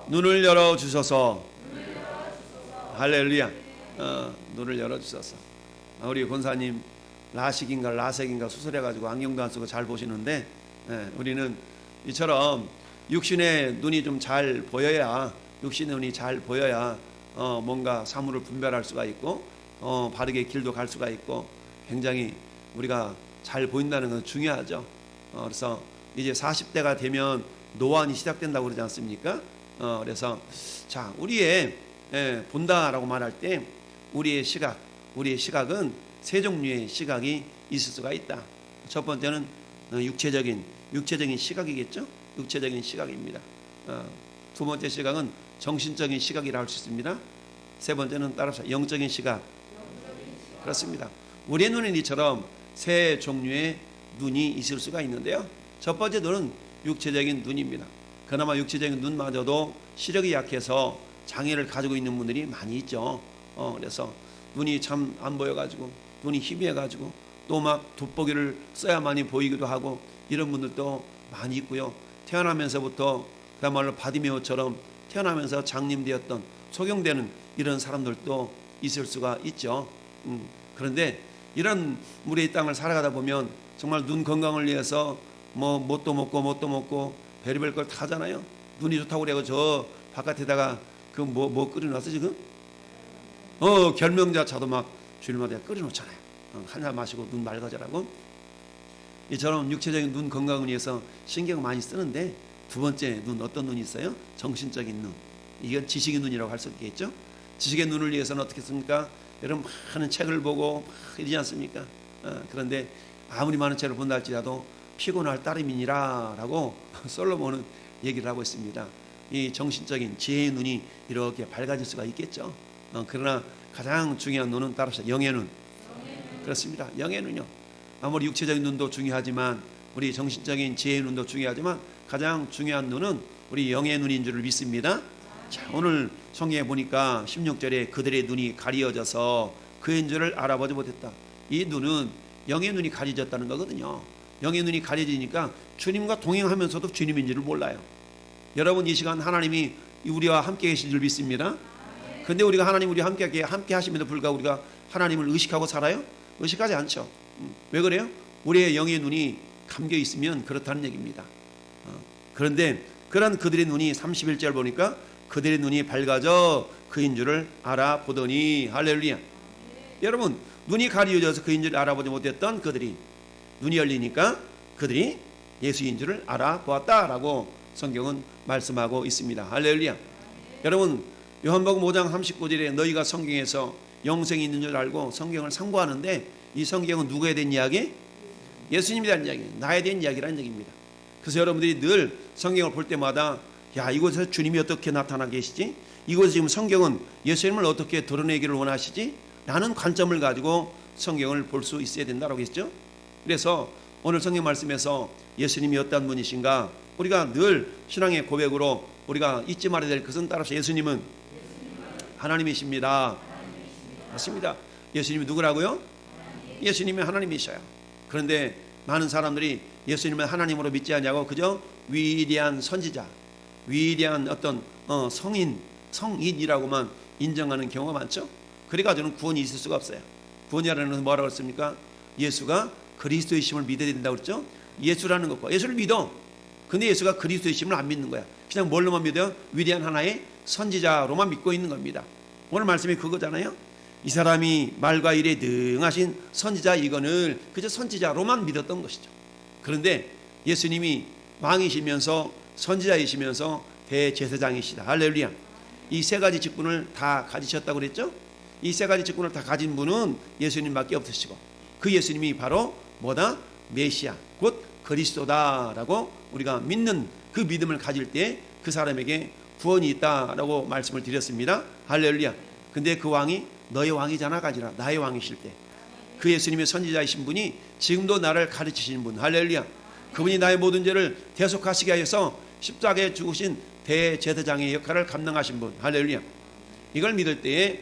눈을 열어주소서. 할렐루야. 눈을 열어주소서. 우리 권사님 라식인가 라섹인가 수술해가지고 안경도 안 쓰고 잘 보시는데, 우리는 이처럼 육신의 눈이 좀 잘 보여야, 육신의 눈이 잘 보여야 뭔가 사물을 분별할 수가 있고 바르게 길도 갈 수가 있고 굉장히 우리가 잘 보인다는 건 중요하죠. 그래서 이제 40대가 되면 노안이 시작된다고 그러지 않습니까? 그래서 자, 우리의 본다라고 말할 때 우리의 시각은 세 종류의 시각이 있을 수가 있다. 첫 번째는 육체적인 시각이겠죠. 육체적인 시각입니다. 두 번째 시각은 정신적인 시각이라 할 수 있습니다. 세 번째는 따라서 영적인 시각. 그렇습니다. 우리의 눈은 이처럼 세 종류의 눈이 있을 수가 있는데요. 첫 번째 눈은 육체적인 눈입니다. 그나마 육체적인 눈마저도 시력이 약해서 장애를 가지고 있는 분들이 많이 있죠. 그래서 눈이 참 안 보여가지고 눈이 희미해가지고 또 막 돋보기를 써야만이 보이기도 하고 이런 분들도 많이 있고요. 태어나면서부터 그야말로 바디메오처럼 태어나면서 장님되었던 소경되는 이런 사람들도 있을 수가 있죠. 그런데 이런 우리의 땅을 살아가다 보면 정말 눈 건강을 위해서 뭐 뭣도 먹고 별의별 걸 다 하잖아요. 눈이 좋다고 그래고 저 바깥에다가 그 뭐 끓여놨어 지금? 결명자차도 막 주일마다 끓여놓잖아요. 한 잔 마시고 눈 맑아져라고. 이처럼 육체적인 눈 건강을 위해서 신경 많이 쓰는데, 두 번째 눈, 어떤 눈이 있어요? 정신적인 눈. 이건 지식의 눈이라고 할 수 있겠죠. 지식의 눈을 위해서는 어떻게 습니까? 여러분 많은 책을 보고 이러지 않습니까? 그런데 아무리 많은 책을 본다 할지라도 피곤할 따름이니라 라고 솔로몬은 얘기를 하고 있습니다. 이 정신적인 지혜의 눈이 이렇게 밝아질 수가 있겠죠. 그러나 가장 중요한 눈은 따라서 영의 눈. 그렇습니다. 영의 눈요. 아무리 육체적인 눈도 중요하지만 우리 정신적인 지혜의 눈도 중요하지만 가장 중요한 눈은 우리 영의 눈인 줄을 믿습니다. 자, 오늘 성경에 보니까 16절에 그들의 눈이 가리어져서 그인 줄을 알아보지 못했다. 이 눈은 영의 눈이 가려졌다는 거거든요. 영의 눈이 가려지니까 주님과 동행하면서도 주님인 줄을 몰라요. 여러분, 이 시간 하나님이 우리와 함께 계신 줄 믿습니다. 그런데 우리가 하나님 우리와 함께 하심에도 불구하고 우리가 하나님을 의식하고 살아요? 의식하지 않죠. 왜 그래요? 우리의 영의 눈이 감겨 있으면 그렇다는 얘기입니다. 그런데 그런 그들의 눈이 31절 보니까 그들의 눈이 밝아져 그인 줄을 알아보더니. 할렐루야. 여러분, 눈이 가려져서 그인 줄을 알아보지 못했던 그들이 눈이 열리니까 그들이 예수인 줄을 알아보았다라고 성경은 말씀하고 있습니다. 할렐루야. 여러분, 요한복음 5장 39절에 너희가 성경에서 영생이 있는 줄 알고 성경을 상고하는데, 이 성경은 누구에 대한 이야기? 예수님에 대한 이야기, 나에 대한 이야기라는 얘기입니다. 그래서 여러분들이 늘 성경을 볼 때마다 야, 이곳에서 주님이 어떻게 나타나 계시지? 이곳에 지금 성경은 예수님을 어떻게 드러내기를 원하시지? 라는 관점을 가지고 성경을 볼 수 있어야 된다고 했죠. 그래서 오늘 성경 말씀에서 예수님이 어떤 분이신가, 우리가 늘 신앙의 고백으로 우리가 잊지 말아야 될 것은 따라서 예수님은 하나님이십니다. 맞습니다. 예수님이 누구라고요? 예수님이 하나님이셔요. 그런데 많은 사람들이 예수님을 하나님으로 믿지 않냐고 그저 위대한 선지자, 위대한 어떤 성인이라고만 인정하는 경우가 많죠. 그래가지고는 구원이 있을 수가 없어요. 구원이라는 것은 뭐라고 했습니까? 예수가 그리스도이심을 믿어야 된다고 그랬죠. 예수라는 것과 예수를 믿어. 근데 예수가 그리스도이심을 안 믿는 거야. 그냥 뭘로만 믿어요? 위대한 하나의 선지자로만 믿고 있는 겁니다. 오늘 말씀이 그거잖아요. 이 사람이 말과 일에 능하신 선지자, 이거는 그저 선지자로만 믿었던 것이죠. 그런데 예수님이 왕이시면서 선지자이시면서 대제사장이시다. 할렐루야. 이 세 가지 직분을 다 가지셨다고 그랬죠. 이 세 가지 직분을 다 가진 분은 예수님밖에 없으시고, 그 예수님이 바로 뭐다? 메시아, 곧 그리스도다라고 우리가 믿는 그 믿음을 가질 때 그 사람에게 구원이 있다라고 말씀을 드렸습니다. 할렐루야. 근데 그 왕이 너의 왕이잖아, 가지라. 나의 왕이실 때 그 예수님의 선지자이신 분이 지금도 나를 가르치시는 분. 할렐루야. 그분이 나의 모든 죄를 대속하시게 하여서 십자가에 죽으신 대제사장의 역할을 감당하신 분. 할렐루야. 이걸 믿을 때에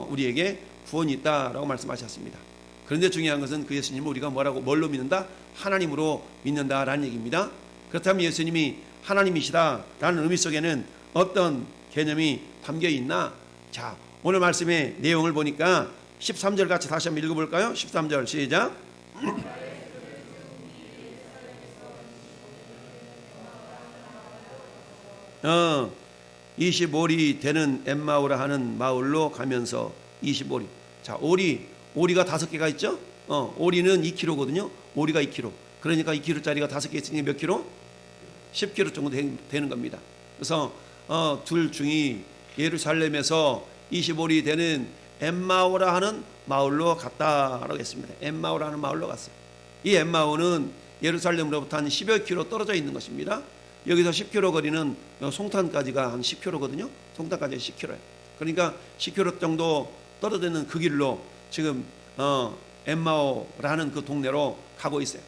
우리에게 구원이 있다라고 말씀하셨습니다. 그런데 중요한 것은 그 예수님을 우리가 뭘로 믿는다? 하나님으로 믿는다라는 얘기입니다. 그렇다면 예수님이 하나님이시다라는 의미 속에는 어떤 개념이 담겨 있나? 자, 오늘 말씀의 내용을 보니까 13절 같이 다시 한번 읽어볼까요? 13절 시작. 25리 되는 엠마오라 하는 마을로 가면서 25리. 자, 오리가 5개가 있죠? 오리는 2kg거든요. 오리가 2kg. 그러니까 2kg짜리가 5개 있으니 몇 킬로? 10kg 정도 되는 겁니다. 그래서 둘 중이 예루살렘에서 25리 되는 엠마오라 하는 마을로 갔다라고 했습니다. 엠마오라 하는 마을로 갔어요. 이 엠마오는 예루살렘으로부터 한 10여 킬로 떨어져 있는 것입니다. 여기서 10km 거리는 송탄까지가 한 10km거든요. 송탄까지 10km예요. 그러니까 10km 정도 떨어져 있는 그 길로 지금 엠마오라는 그 동네로 가고 있어요.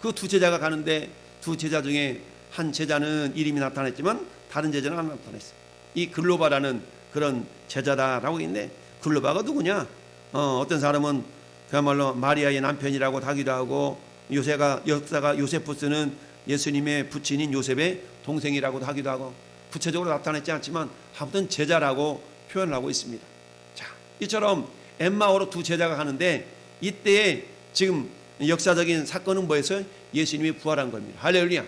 그 두 제자가 가는데 두 제자 중에 한 제자는 이름이 나타났지만 다른 제자는 안 나타났어요. 이 글로바라는 그런 제자다라고 있는데, 글로바가 누구냐? 어떤 사람은 그야말로 마리아의 남편이라고 하기도 하고, 역사가 요세푸스는 예수님의 부친인 요셉의 동생이라고도 하기도 하고, 구체적으로 나타나지 않지만 아무튼 제자라고 표현을 하고 있습니다. 자, 이처럼 엠마오로 두 제자가 가는데, 이때에 지금 역사적인 사건은 뭐였어요? 예수님이 부활한 겁니다. 할렐루야.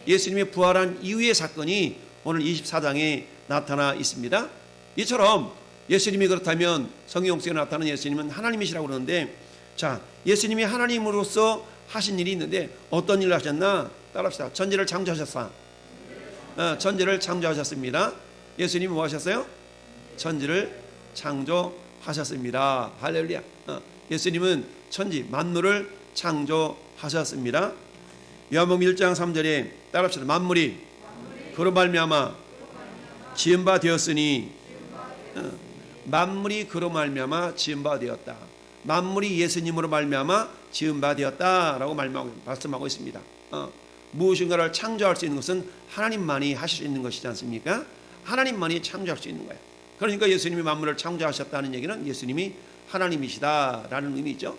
예수님이 부활한 이후의 사건이 오늘 24장에 나타나 있습니다. 이처럼 예수님이 그렇다면 성경 속에 나타나는 예수님은 하나님이시라고 그러는데, 자, 예수님이 하나님으로서 하신 일이 있는데 어떤 일을 하셨나? 따라합시다. 천지를 창조하셨다. 천지를 창조하셨습니다. 예수님이 뭐 하셨어요? 천지를 창조하셨습니다. 할렐루야. 예수님은 천지 만물을 창조하셨습니다. 요한복음 1장 3절에 따라합시다. 만물이 그로 말미암아 지은 바 되었으니, 만물이 그로 말미암아 지은 바 되었다. 만물이 예수님으로 말미암아 지은 바 되었다라고 말씀하고 있습니다. 무엇인가를 창조할 수 있는 것은 하나님만이 하실 수 있는 것이지 않습니까? 하나님만이 창조할 수 있는 거예요. 그러니까 예수님이 만물을 창조하셨다는 얘기는 예수님이 하나님이시다라는 의미죠.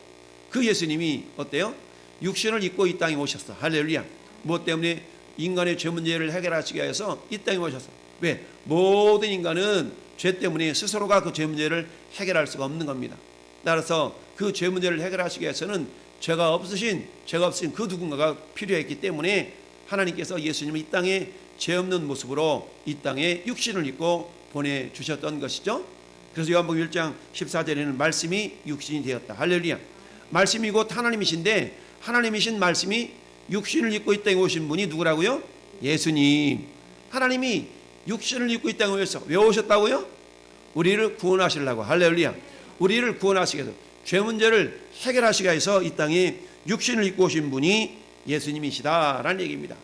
그 예수님이 어때요? 육신을 입고 이 땅에 오셨어. 할렐루야. 무엇 때문에? 인간의 죄 문제를 해결하시기 위해서 이 땅에 오셨어. 왜? 모든 인간은 죄 때문에 스스로가 그 죄 문제를 해결할 수가 없는 겁니다. 따라서 그 죄 문제를 해결하시기 위해서는 죄가 없으신 그 누군가가 필요했기 때문에 하나님께서 예수님을 이 땅에 죄 없는 모습으로 이 땅에 육신을 입고 보내주셨던 것이죠. 그래서 요한복음 1장 14절에는 말씀이 육신이 되었다. 할렐루야. 말씀이 곧 하나님이신데, 하나님이신 말씀이 육신을 입고 이 땅에 오신 분이 누구라고요? 예수님. 하나님이 육신을 입고 이 땅에 오셔서 왜 오셨다고요? 우리를 구원하시려고. 할렐루야. 우리를 구원하시기 위해서, 죄 문제를 해결하시기 위해서 이 땅에 육신을 입고 오신 분이 예수님이시다라는 얘기입니다.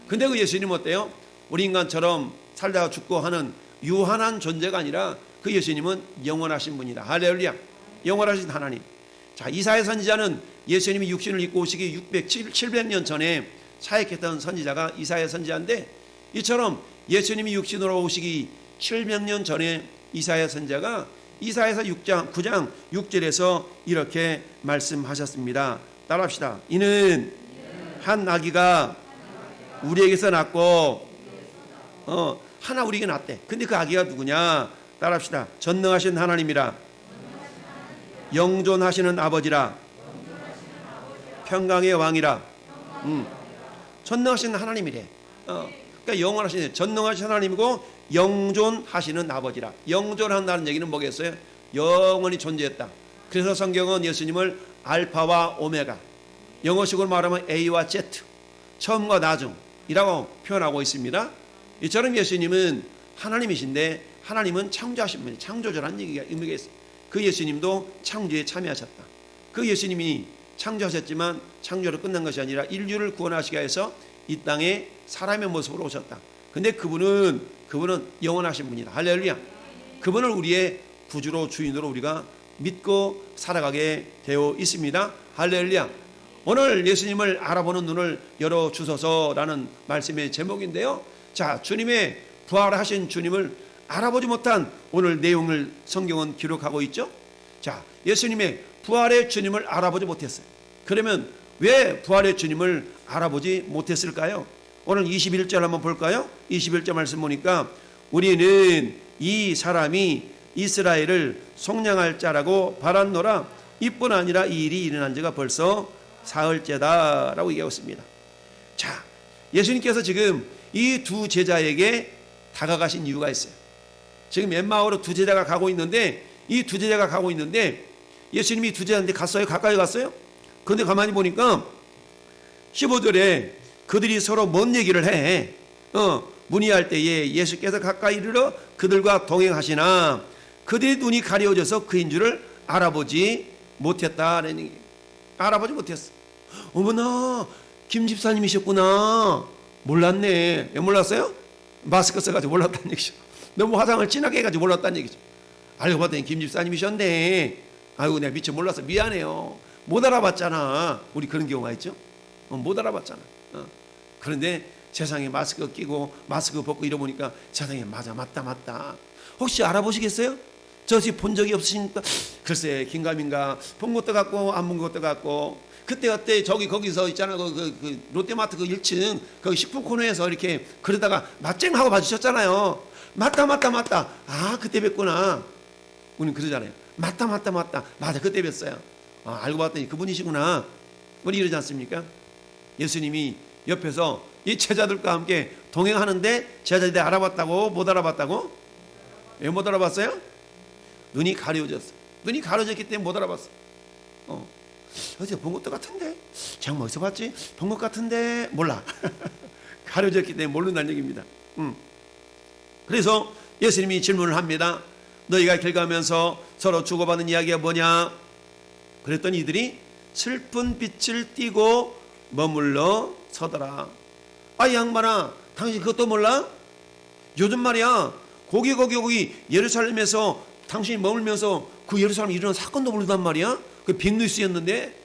근데 그 예수님은 어때요? 우리 인간처럼 살다가 죽고 하는 유한한 존재가 아니라 그 예수님은 영원하신 분이다. 할렐루야. 영원하신 하나님. 자, 이사야 선지자는 예수님이 육신을 입고 오시기 700년 전에 사역했던 선지자가 이사야 선지자인데, 이처럼 예수님이 육신으로 오시기 700년 전에 이사야 선지자가 이사야서 9장 6절에서 이렇게 말씀하셨습니다. 따라합시다. 이는 한 아기가 우리에게서 낳고, 하나 우리에게 낳대. 근데 그 아기가 누구냐? 따라합시다. 전능하신 하나님이라, 영존하시는 아버지라, 평강의 왕이라. 전능하신 하나님이래. 그러니까 영원하신, 전능하신 하나님이고 영존하시는 아버지라. 영존한다는 얘기는 뭐겠어요? 영원히 존재했다. 그래서 성경은 예수님을 알파와 오메가, 영어식으로 말하면 A와 Z, 처음과 나중이라고 표현하고 있습니다. 이처럼 예수님은 하나님이신데, 하나님은 창조하신 분이, 창조주라는 의미가 있어요. 그 예수님도 창조에 참여하셨다. 그 예수님이 창조하셨지만 창조로 끝난 것이 아니라 인류를 구원하시기 위해서 이 땅에 사람의 모습으로 오셨다. 근데 그분은 영원하신 분이다. 할렐루야. 그분을 우리의 구주로, 주인으로 우리가 믿고 살아가게 되어 있습니다. 할렐루야. 오늘 예수님을 알아보는 눈을 열어주소서라는 말씀의 제목인데요. 자, 주님의 부활하신 주님을 알아보지 못한 오늘 내용을 성경은 기록하고 있죠. 자, 예수님의 부활의 주님을 알아보지 못했어요. 그러면 왜 부활의 주님을 알아보지 못했을까요? 오늘 21절 한번 볼까요? 21절 말씀 보니까 우리는 이 사람이 이스라엘을 속량할 자라고 바랐노라. 이뿐 아니라 이 일이 일어난 지가 벌써 사흘째다라고 얘기하고 있습니다. 자, 예수님께서 지금 이 두 제자에게 다가가신 이유가 있어요. 지금 엠마오로 두 제자가 가고 있는데, 이 두 제자가 가고 있는데 예수님이 두 제자한테 갔어요? 가까이 갔어요? 그런데 가만히 보니까 15절에 그들이 서로 뭔 얘기를 해. 문의할 때에 예수께서 가까이 이르러 그들과 동행하시나 그들의 눈이 가려져서 그인 줄을 알아보지 못했다는 얘기. 알아보지 못했어. 어머나, 김 집사님이셨구나. 몰랐네. 왜 몰랐어요? 마스크 써가지고 몰랐다는 얘기죠. 너무 화장을 진하게 해가지고 몰랐다는 얘기죠. 알고 봤더니 김 집사님이셨네. 아이고, 내가 미처 몰라서 미안해요. 못 알아봤잖아. 우리 그런 경우가 있죠. 못 알아봤잖아. 그런데 세상에 마스크 끼고 마스크 벗고 이러보니까 세상에 맞다. 혹시 알아보시겠어요? 저 집 본 적이 없으십니까? 글쎄, 긴가민가 본 것도 같고 안 본 것도 같고. 그때 저기 거기서 있잖아, 그 롯데마트 그 1층 그 식품 코너에서 이렇게 그러다가 맞쟁하고 봐주셨잖아요. 맞다. 아, 그때 뵀구나. 우리는 그러잖아요. 맞다. 맞아, 그때 뵀어요. 알고 봤더니 그분이시구나. 우리 이러지 않습니까? 예수님이 옆에서 이 제자들과 함께 동행하는데 제자들이 알아봤다고? 못 알아봤다고? 왜 못 알아봤어요? 눈이 가려졌어. 눈이 가려졌기 때문에 못 알아봤어. 어제 본 것도 같은데, 장모 어디서 봤지? 본 것 같은데 몰라. 가려졌기 때문에 모른다는 얘기입니다. 그래서 예수님이 질문을 합니다. 너희가 길 가면서 서로 주고받는 이야기가 뭐냐? 그랬더니 이들이 슬픈 빛을 띠고 머물러 서더라. 아, 양반아, 당신 그것도 몰라? 요즘 말이야, 거기 예루살렘에서 당신이 머물면서 그 예루살렘에 일어난 사건도 모르단 말이야. 그 빅뉴스였는데,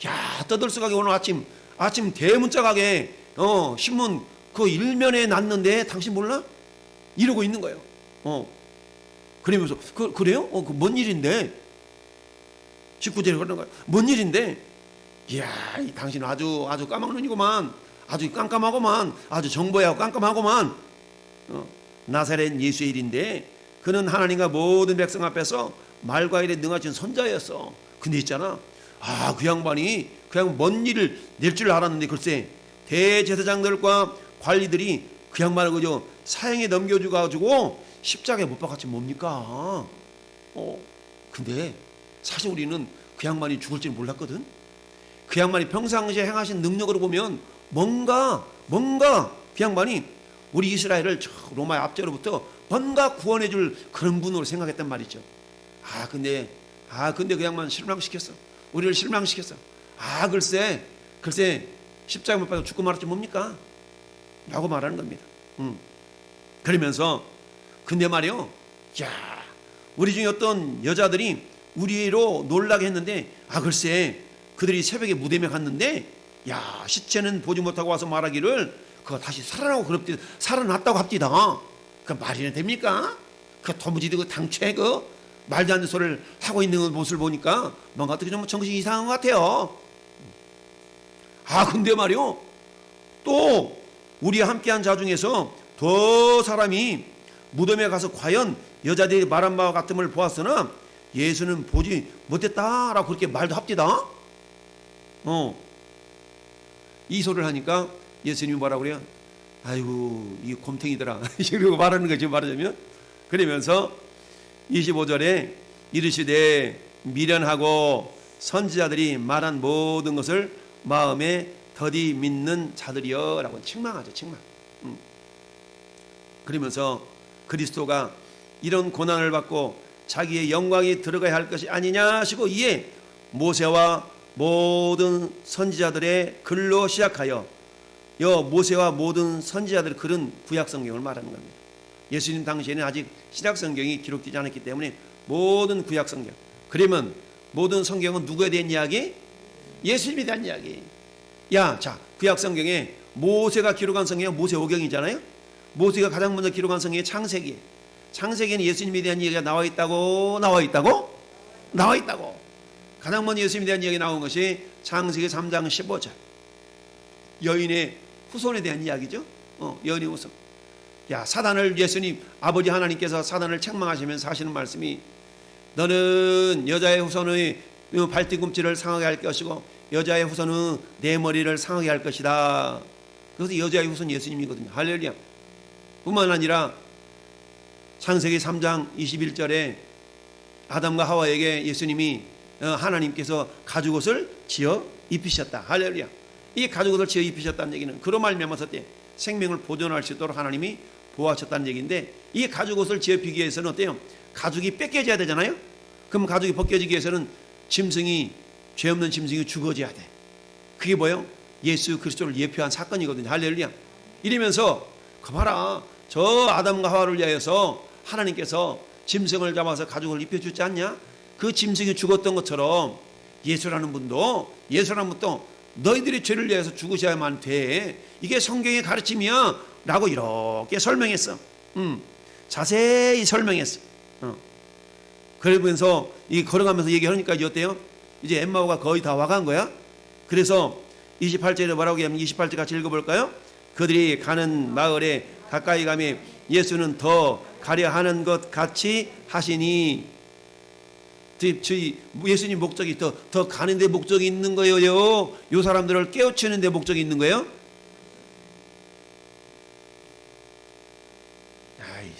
야, 떠들썩하게 오늘 아침 대문짝하게 신문 그 일면에 났는데 당신 몰라? 이러고 있는 거예요. 그러면서 그래요? 그 뭔 일인데? 19절에 그러는 거예요. 뭔 일인데? 이야, 이 당신 아주 까막눈이구만. 아주 깜깜하고만. 아주 정보야 깜깜하고만. 나사렛 예수의 일인데 그는 하나님과 모든 백성 앞에서 말과 일에 능하신 선자였어. 근데 있잖아, 그 양반이 그냥 먼 일을 낼 줄 알았는데 글쎄 대제사장들과 관리들이 그 양반을 그저 사형에 넘겨줘가지고 십자가에 못 박았지 뭡니까? 근데 사실 우리는 그 양반이 죽을 줄 몰랐거든. 그 양반이 평상시에 행하신 능력으로 보면 뭔가 그 양반이 우리 이스라엘을 로마의 압제로부터 뭔가 구원해 줄 그런 분으로 생각했단 말이죠. 근데 그 양반 실망시켰어. 우리를 실망시켰어. 글쎄 십자가 못 박아 죽고 말았지 뭡니까? 라고 말하는 겁니다. 그러면서 근데 말이요, 야, 우리 중에 어떤 여자들이 우리로 놀라게 했는데 글쎄 그들이 새벽에 무덤에 갔는데 야, 시체는 보지 못하고 와서 말하기를 그거 다시 살아났다고 합디다. 그 말이나 됩니까? 그 도무지 그 당최 그 말도 안 되는 소리를 하고 있는 모습을 보니까 뭔가 어떻게 좀 정신이 이상한 것 같아요. 근데 말이요, 또 우리와 함께한 자 중에서 더 사람이 무덤에 가서 과연 여자들이 말한 바와 같음을 보았으나 예수는 보지 못했다라고 그렇게 말도 합디다. 이 소리를 하니까 예수님이 뭐라고 그래요? 아이고, 이 곰탱이들아. 이러고 말하는 거지, 말하자면. 그러면서 25절에 이르시되 미련하고 선지자들이 말한 모든 것을 마음에 더디 믿는 자들이여 라고 책망하죠. 책망. 그러면서 그리스도가 이런 고난을 받고 자기의 영광이 들어가야 할 것이 아니냐 하시고 이에 모세와 모든 선지자들의 글로 시작하여 모세와 모든 선지자들의 글은 구약 성경을 말하는 겁니다. 예수님 당시에는 아직 신약 성경이 기록되지 않았기 때문에 모든 구약 성경. 그러면 모든 성경은 누구에 대한 이야기? 예수님에 대한 이야기. 자, 구약 성경에 모세가 기록한 성경은 모세오경이잖아요. 모세가 가장 먼저 기록한 성경이 창세기. 창세기에는 예수님에 대한 이야기가 나와 있다고. 가장 먼저 예수님에 대한 이야기 나온 것이 창세기 3장 15절. 여인의 후손에 대한 이야기죠. 여인의 후손. 야, 사단을 예수님 아버지 하나님께서 사단을 책망하시면서 하시는 말씀이 너는 여자의 후손의 발뒤꿈치를 상하게 할 것이고 여자의 후손은 내 머리를 상하게 할 것이다. 그것이 여자의 후손 예수님이거든요. 할렐루야. 뿐만 아니라 창세기 3장 21절에 아담과 하와에게 예수님이 하나님께서 가죽옷을 지어 입히셨다. 할렐루야. 이 가죽옷을 지어 입히셨다는 얘기는 그로 말미암아서 때 생명을 보존할 수 있도록 하나님이 보호하셨다는 얘기인데, 이 가죽옷을 지어 입히기 위해서는 어때요? 가죽이 뺏겨져야 되잖아요. 그럼 가죽이 벗겨지기 위해서는 짐승이, 죄 없는 짐승이 죽어져야 돼. 그게 뭐예요? 예수 그리스도를 예표한 사건이거든요. 할렐루야. 이러면서 그 봐라, 저 아담과 하와를 위하여서 하나님께서 짐승을 잡아서 가죽을 입혀주지 않냐? 그 짐승이 죽었던 것처럼 예수라는 분도 너희들이 죄를 위해서 죽으셔야만 돼. 이게 성경의 가르침이야 라고 이렇게 설명했어. 자세히 설명했어. 그러면서 이 걸어가면서 얘기하니까 이제 어때요? 이제 엠마오가 거의 다 와간 거야. 그래서 28절에 뭐라고 하면 28절 같이 읽어볼까요? 그들이 가는 마을에 가까이 가면 예수는 더 가려 하는 것 같이 하시니, 저희 예수님 목적이 더 가는데 목적이 있는 거예요. 요 사람들을 깨우치는데 목적이 있는 거예요.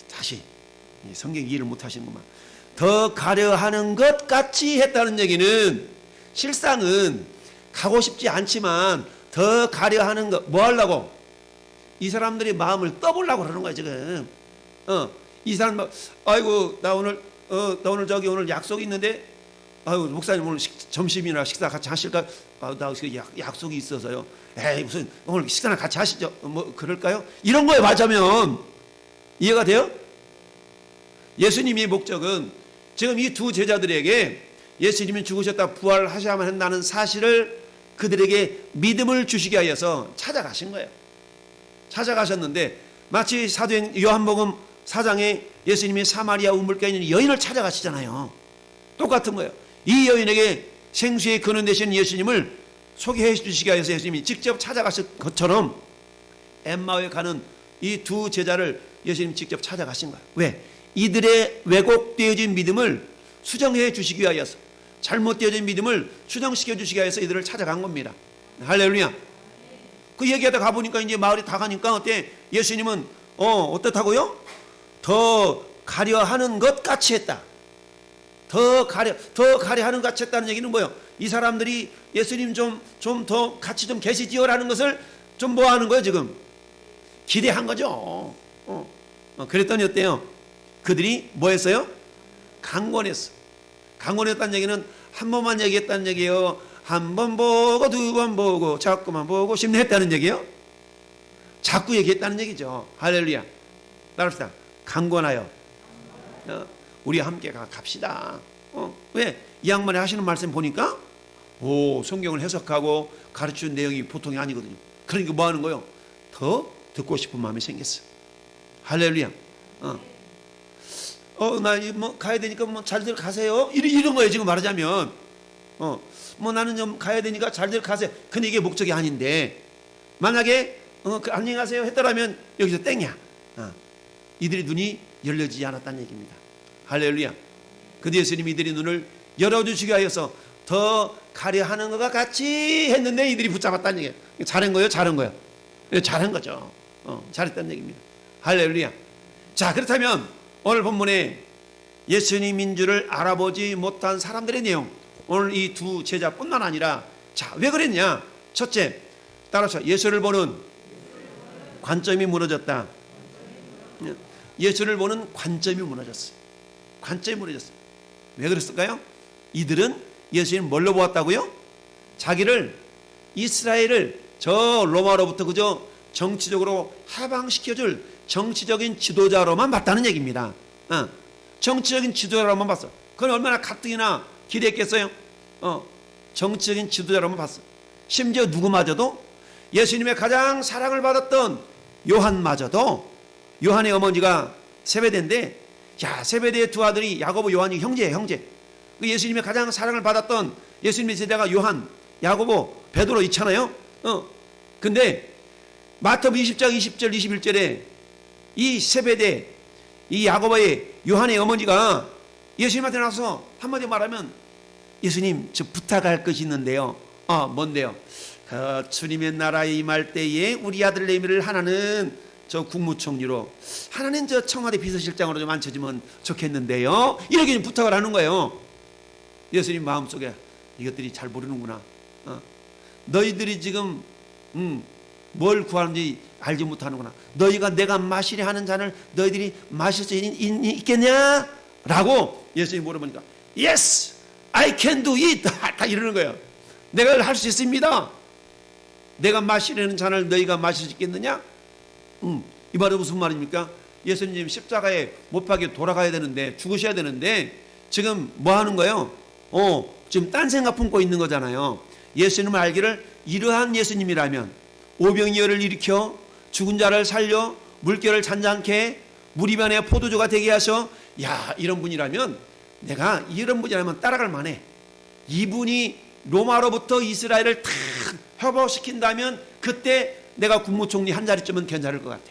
다시 성경 이해를 못 하시는구만. 더 가려 하는 것 같이 했다는 얘기는 실상은 가고 싶지 않지만 더 가려 하는 것, 뭐 하려고? 이 사람들의 마음을 떠보려고 그러는 거야 지금. 이 사람 아이고 나 오늘 저기 오늘 약속이 있는데, 아이고 목사님 오늘 점심이나 식사 같이 하실까? 나 약속이 있어서요. 에이 무슨 오늘 식사나 같이 하시죠. 뭐 그럴까요? 이런 거에 맞으면 이해가 돼요? 예수님의 목적은 지금 이 두 제자들에게 예수님이 죽으셨다 부활하셔야만 한다는 사실을 그들에게 믿음을 주시게 하여서 찾아가신 거예요. 찾아가셨는데 마치 사도행 요한복음 4장에 예수님이 사마리아 우물가에 있는 여인을 찾아가시잖아요. 똑같은 거예요. 이 여인에게 생수의 근원 되신 예수님을 소개해 주시게 하여서 예수님이 직접 찾아가실 것처럼 엠마오에 가는 이 두 제자를 예수님 직접 찾아가신 거예요. 왜? 이들의 왜곡되어진 믿음을 수정해 주시기 위하여서, 잘못되어진 믿음을 수정시켜 주시기 위해서 이들을 찾아간 겁니다. 할렐루야. 그 얘기하다 가보니까 이제 마을이 다 가니까 어때? 예수님은 어떻다고요? 더 가려 하는 것 같이 했다. 더 가려 하는 것 같이 했다는 얘기는 뭐예요? 이 사람들이 예수님 좀 더 같이 좀 계시지요라는 것을 좀 뭐 하는 거예요 지금? 기대한 거죠. 그랬더니 어때요? 그들이 뭐 했어요? 강권했어. 강권했다는 얘기는 한 번만 얘기했다는 얘기예요. 한 번 보고 두 번 보고 자꾸만 보고 싶네 했다는 얘기예요. 자꾸 얘기했다는 얘기죠. 할렐루야. 따라합시다. 강권하여 우리 함께 갑시다. 왜? 이 양반이 하시는 말씀 보니까 성경을 해석하고 가르치는 내용이 보통이 아니거든요. 그러니까 뭐 하는 거예요? 더 듣고 싶은 마음이 생겼어. 할렐루야. 나 뭐 가야 되니까 뭐 잘들 가세요. 이런 거예요 지금 말하자면. 뭐 나는 좀 가야 되니까 잘들 가세요. 근데 이게 목적이 아닌데, 만약에 안녕히 가세요 했더라면 여기서 땡이야. 이들의 눈이 열려지지 않았다는 얘기입니다. 할렐루야. 그때 예수님이 이들의 눈을 열어주시기 위하여서 더 가려 하는 것과 같이 했는데 이들이 붙잡았다는 얘기예요. 잘한 거예요? 잘한 거예요? 잘한 거죠. 잘했다는 얘기입니다. 할렐루야. 자, 그렇다면 오늘 본문에 예수님인 줄을 알아보지 못한 사람들의 내용, 오늘 이 두 제자뿐만 아니라, 자, 왜 그랬냐? 첫째, 따라서 예수를 보는 관점이 무너졌다. 예수를 보는 관점이 무너졌어요. 관점이 무너졌어요. 왜 그랬을까요? 이들은 예수님 뭘로 보았다고요? 자기를, 이스라엘을 저 로마로부터 그저 정치적으로 해방시켜줄 정치적인 지도자로만 봤다는 얘기입니다. 정치적인 지도자로만 봤어. 그건 얼마나 가뜩이나 기대했겠어요? 정치적인 지도자로만 봤어. 심지어 누구마저도, 예수님의 가장 사랑을 받았던 요한마저도, 요한의 어머니가 세베대인데, 야, 세베대의 두 아들이 야고보, 요한이 형제예요, 형제. 예수님의 가장 사랑을 받았던 예수님의 세대가 요한, 야고보, 베드로 있잖아요. 근데 마태복음 20장 20절 21절에 이 세베대, 이 야고보의 요한의 어머니가 예수님한테 나서 한마디 말하면, 예수님, 저 부탁할 것이 있는데요. 뭔데요? 그 주님의 나라에 임할 때에 우리 아들 레위를 하나는 저 국무총리로, 하나는 저 청와대 비서실장으로 좀 앉혀주면 좋겠는데요. 이렇게 좀 부탁을 하는 거예요. 예수님 마음속에 이것들이 잘 모르는구나. 너희들이 지금 뭘 구하는지 알지 못하는구나. 너희가 내가 마시려 하는 잔을 너희들이 마실 수 있겠냐? 라고 예수님이 물어보니까 Yes, I can do it. 다 이러는 거예요. 내가 할 수 있습니다. 내가 마시려는 잔을 너희가 마실 수 있겠느냐? 이 말은 무슨 말입니까? 예수님 십자가에 못 박혀 돌아가야 되는데, 죽으셔야 되는데 지금 뭐 하는 거예요? 지금 딴 생각 품고 있는 거잖아요. 예수님을 알기를, 이러한 예수님이라면 오병이어를 일으켜 죽은 자를 살려 물결을 잔잔케 물 입안에 포도주가 되게 하셔, 야, 이런 분이라면, 내가 이런 분이라면 따라갈 만해. 이분이 로마로부터 이스라엘을 다 회복시킨다면 그때 내가 국무총리 한 자리쯤은 괜찮을 것 같아.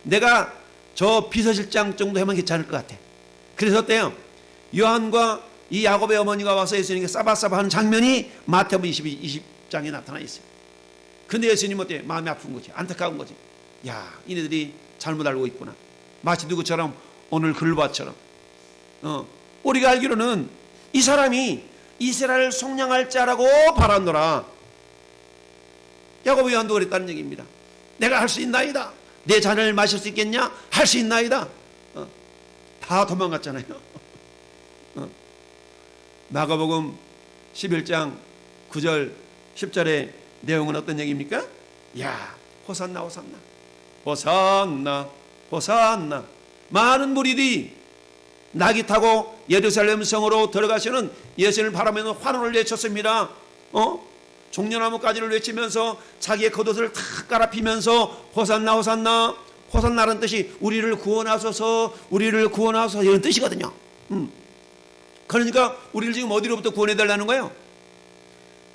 내가 저 비서실장 정도 하면 괜찮을 것 같아. 그래서 어때요? 요한과 이 야고보의 어머니가 와서 예수님께 싸바싸바 하는 장면이 마태복음 20장에 나타나 있어요. 근데 예수님 어때? 마음이 아픈 거지, 안타까운 거지. 야, 이네들이 잘못 알고 있구나. 마치 누구처럼? 오늘 글바처럼. 우리가 알기로는 이 사람이 이스라엘을 속량할 자라고 바라노라. 야고보 요한도 그랬다는 얘기입니다. 내가 할 수 있나이다. 내 잔을 마실 수 있겠냐? 할 수 있나이다. 다 도망갔잖아요. 마가복음 11장 9절 10절의 내용은 어떤 얘기입니까? 야, 호산나 호산나 호산나 호산나. 많은 무리들이 낙이 타고 예루살렘 성으로 들어가시는 예수님을 바라보며 환호를 외쳤습니다. 종려나무까지를 외치면서 자기의 겉옷을 탁 깔아피면서 호산나 호산나. 호산나라는 뜻이 우리를 구원하소서, 우리를 구원하소서, 이런 뜻이거든요. 그러니까 우리를 지금 어디로부터 구원해달라는 거예요?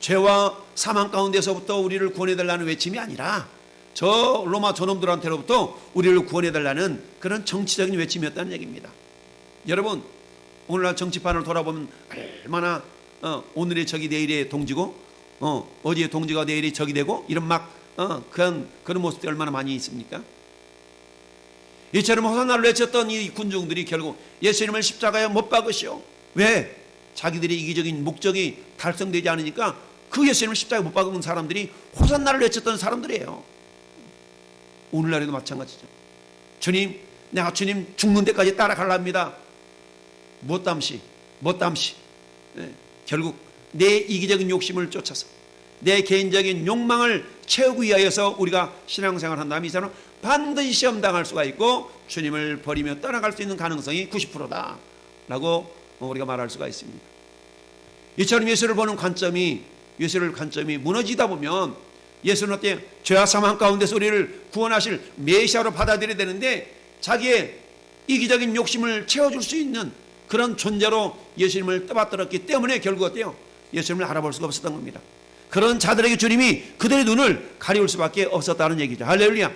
죄와 사망 가운데서부터 우리를 구원해달라는 외침이 아니라 저 로마 저놈들한테로부터 우리를 구원해달라는 그런 정치적인 외침이었다는 얘기입니다. 여러분, 오늘날 정치판을 돌아보면 얼마나 오늘의 적이 내일의 동지고, 어제의 동지가 내일의 적이 되고, 이런 그런 모습들이 얼마나 많이 있습니까? 이처럼 호산나를 외쳤던 이 군중들이 결국 예수님을 십자가에 못 박으시오. 왜? 자기들의 이기적인 목적이 달성되지 않으니까 그 예수님을 십자가에 못 박은 사람들이 호산나를 외쳤던 사람들이에요. 오늘날에도 마찬가지죠. 주님, 내가 주님 죽는 데까지 따라가랍니다. 못담시. 결국 내 이기적인 욕심을 쫓아서 내 개인적인 욕망을 채우기 위하여서 우리가 신앙생활을 한다면 이 사람은 반드시 시험당할 수가 있고 주님을 버리며 떠나갈 수 있는 가능성이 90%다 라고 우리가 말할 수가 있습니다. 이처럼 예수를 보는 관점이 무너지다 보면 예수는 어때요? 죄와 사망 가운데서 우리를 구원하실 메시아로 받아들여야 되는데 자기의 이기적인 욕심을 채워줄 수 있는 그런 존재로 예수님을 떠받들었기 때문에 결국 어때요? 예수님을 알아볼 수가 없었던 겁니다. 그런 자들에게 주님이 그들의 눈을 가리울 수밖에 없었다는 얘기죠. 할렐루야.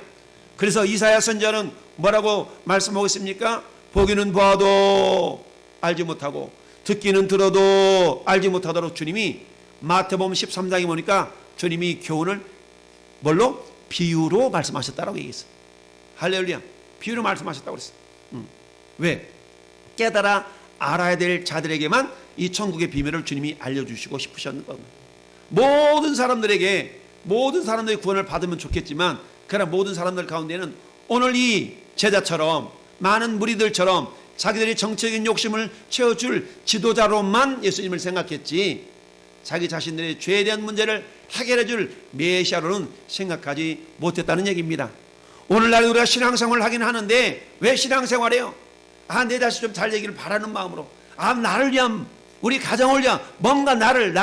그래서 이사야 선지자는 뭐라고 말씀하고 있습니까? 보기는 봐도 알지 못하고 듣기는 들어도 알지 못하도록 주님이 마태복음 13장에 보니까 주님이 교훈을 뭘로? 비유로 말씀하셨다라고 얘기했어요. 할렐루야. 비유로 말씀하셨다고 그랬어요. 왜? 깨달아 알아야 될 자들에게만 이 천국의 비밀을 주님이 알려주시고 싶으셨는 겁니다. 모든 사람들이 구원을 받으면 좋겠지만 그러나 모든 사람들 가운데는 오늘 이 제자처럼 많은 무리들처럼 자기들이 정치적인 욕심을 채워줄 지도자로만 예수님을 생각했지 자기 자신들의 죄에 대한 문제를 해결해줄 메시아로는 생각하지 못했다는 얘기입니다. 오늘날 우리가 신앙생활을 하긴 하는데 왜 신앙생활해요? 내 자식 좀 잘 되기를 바라는 마음으로, 나를 위한, 우리 가정을 위한 뭔가 나를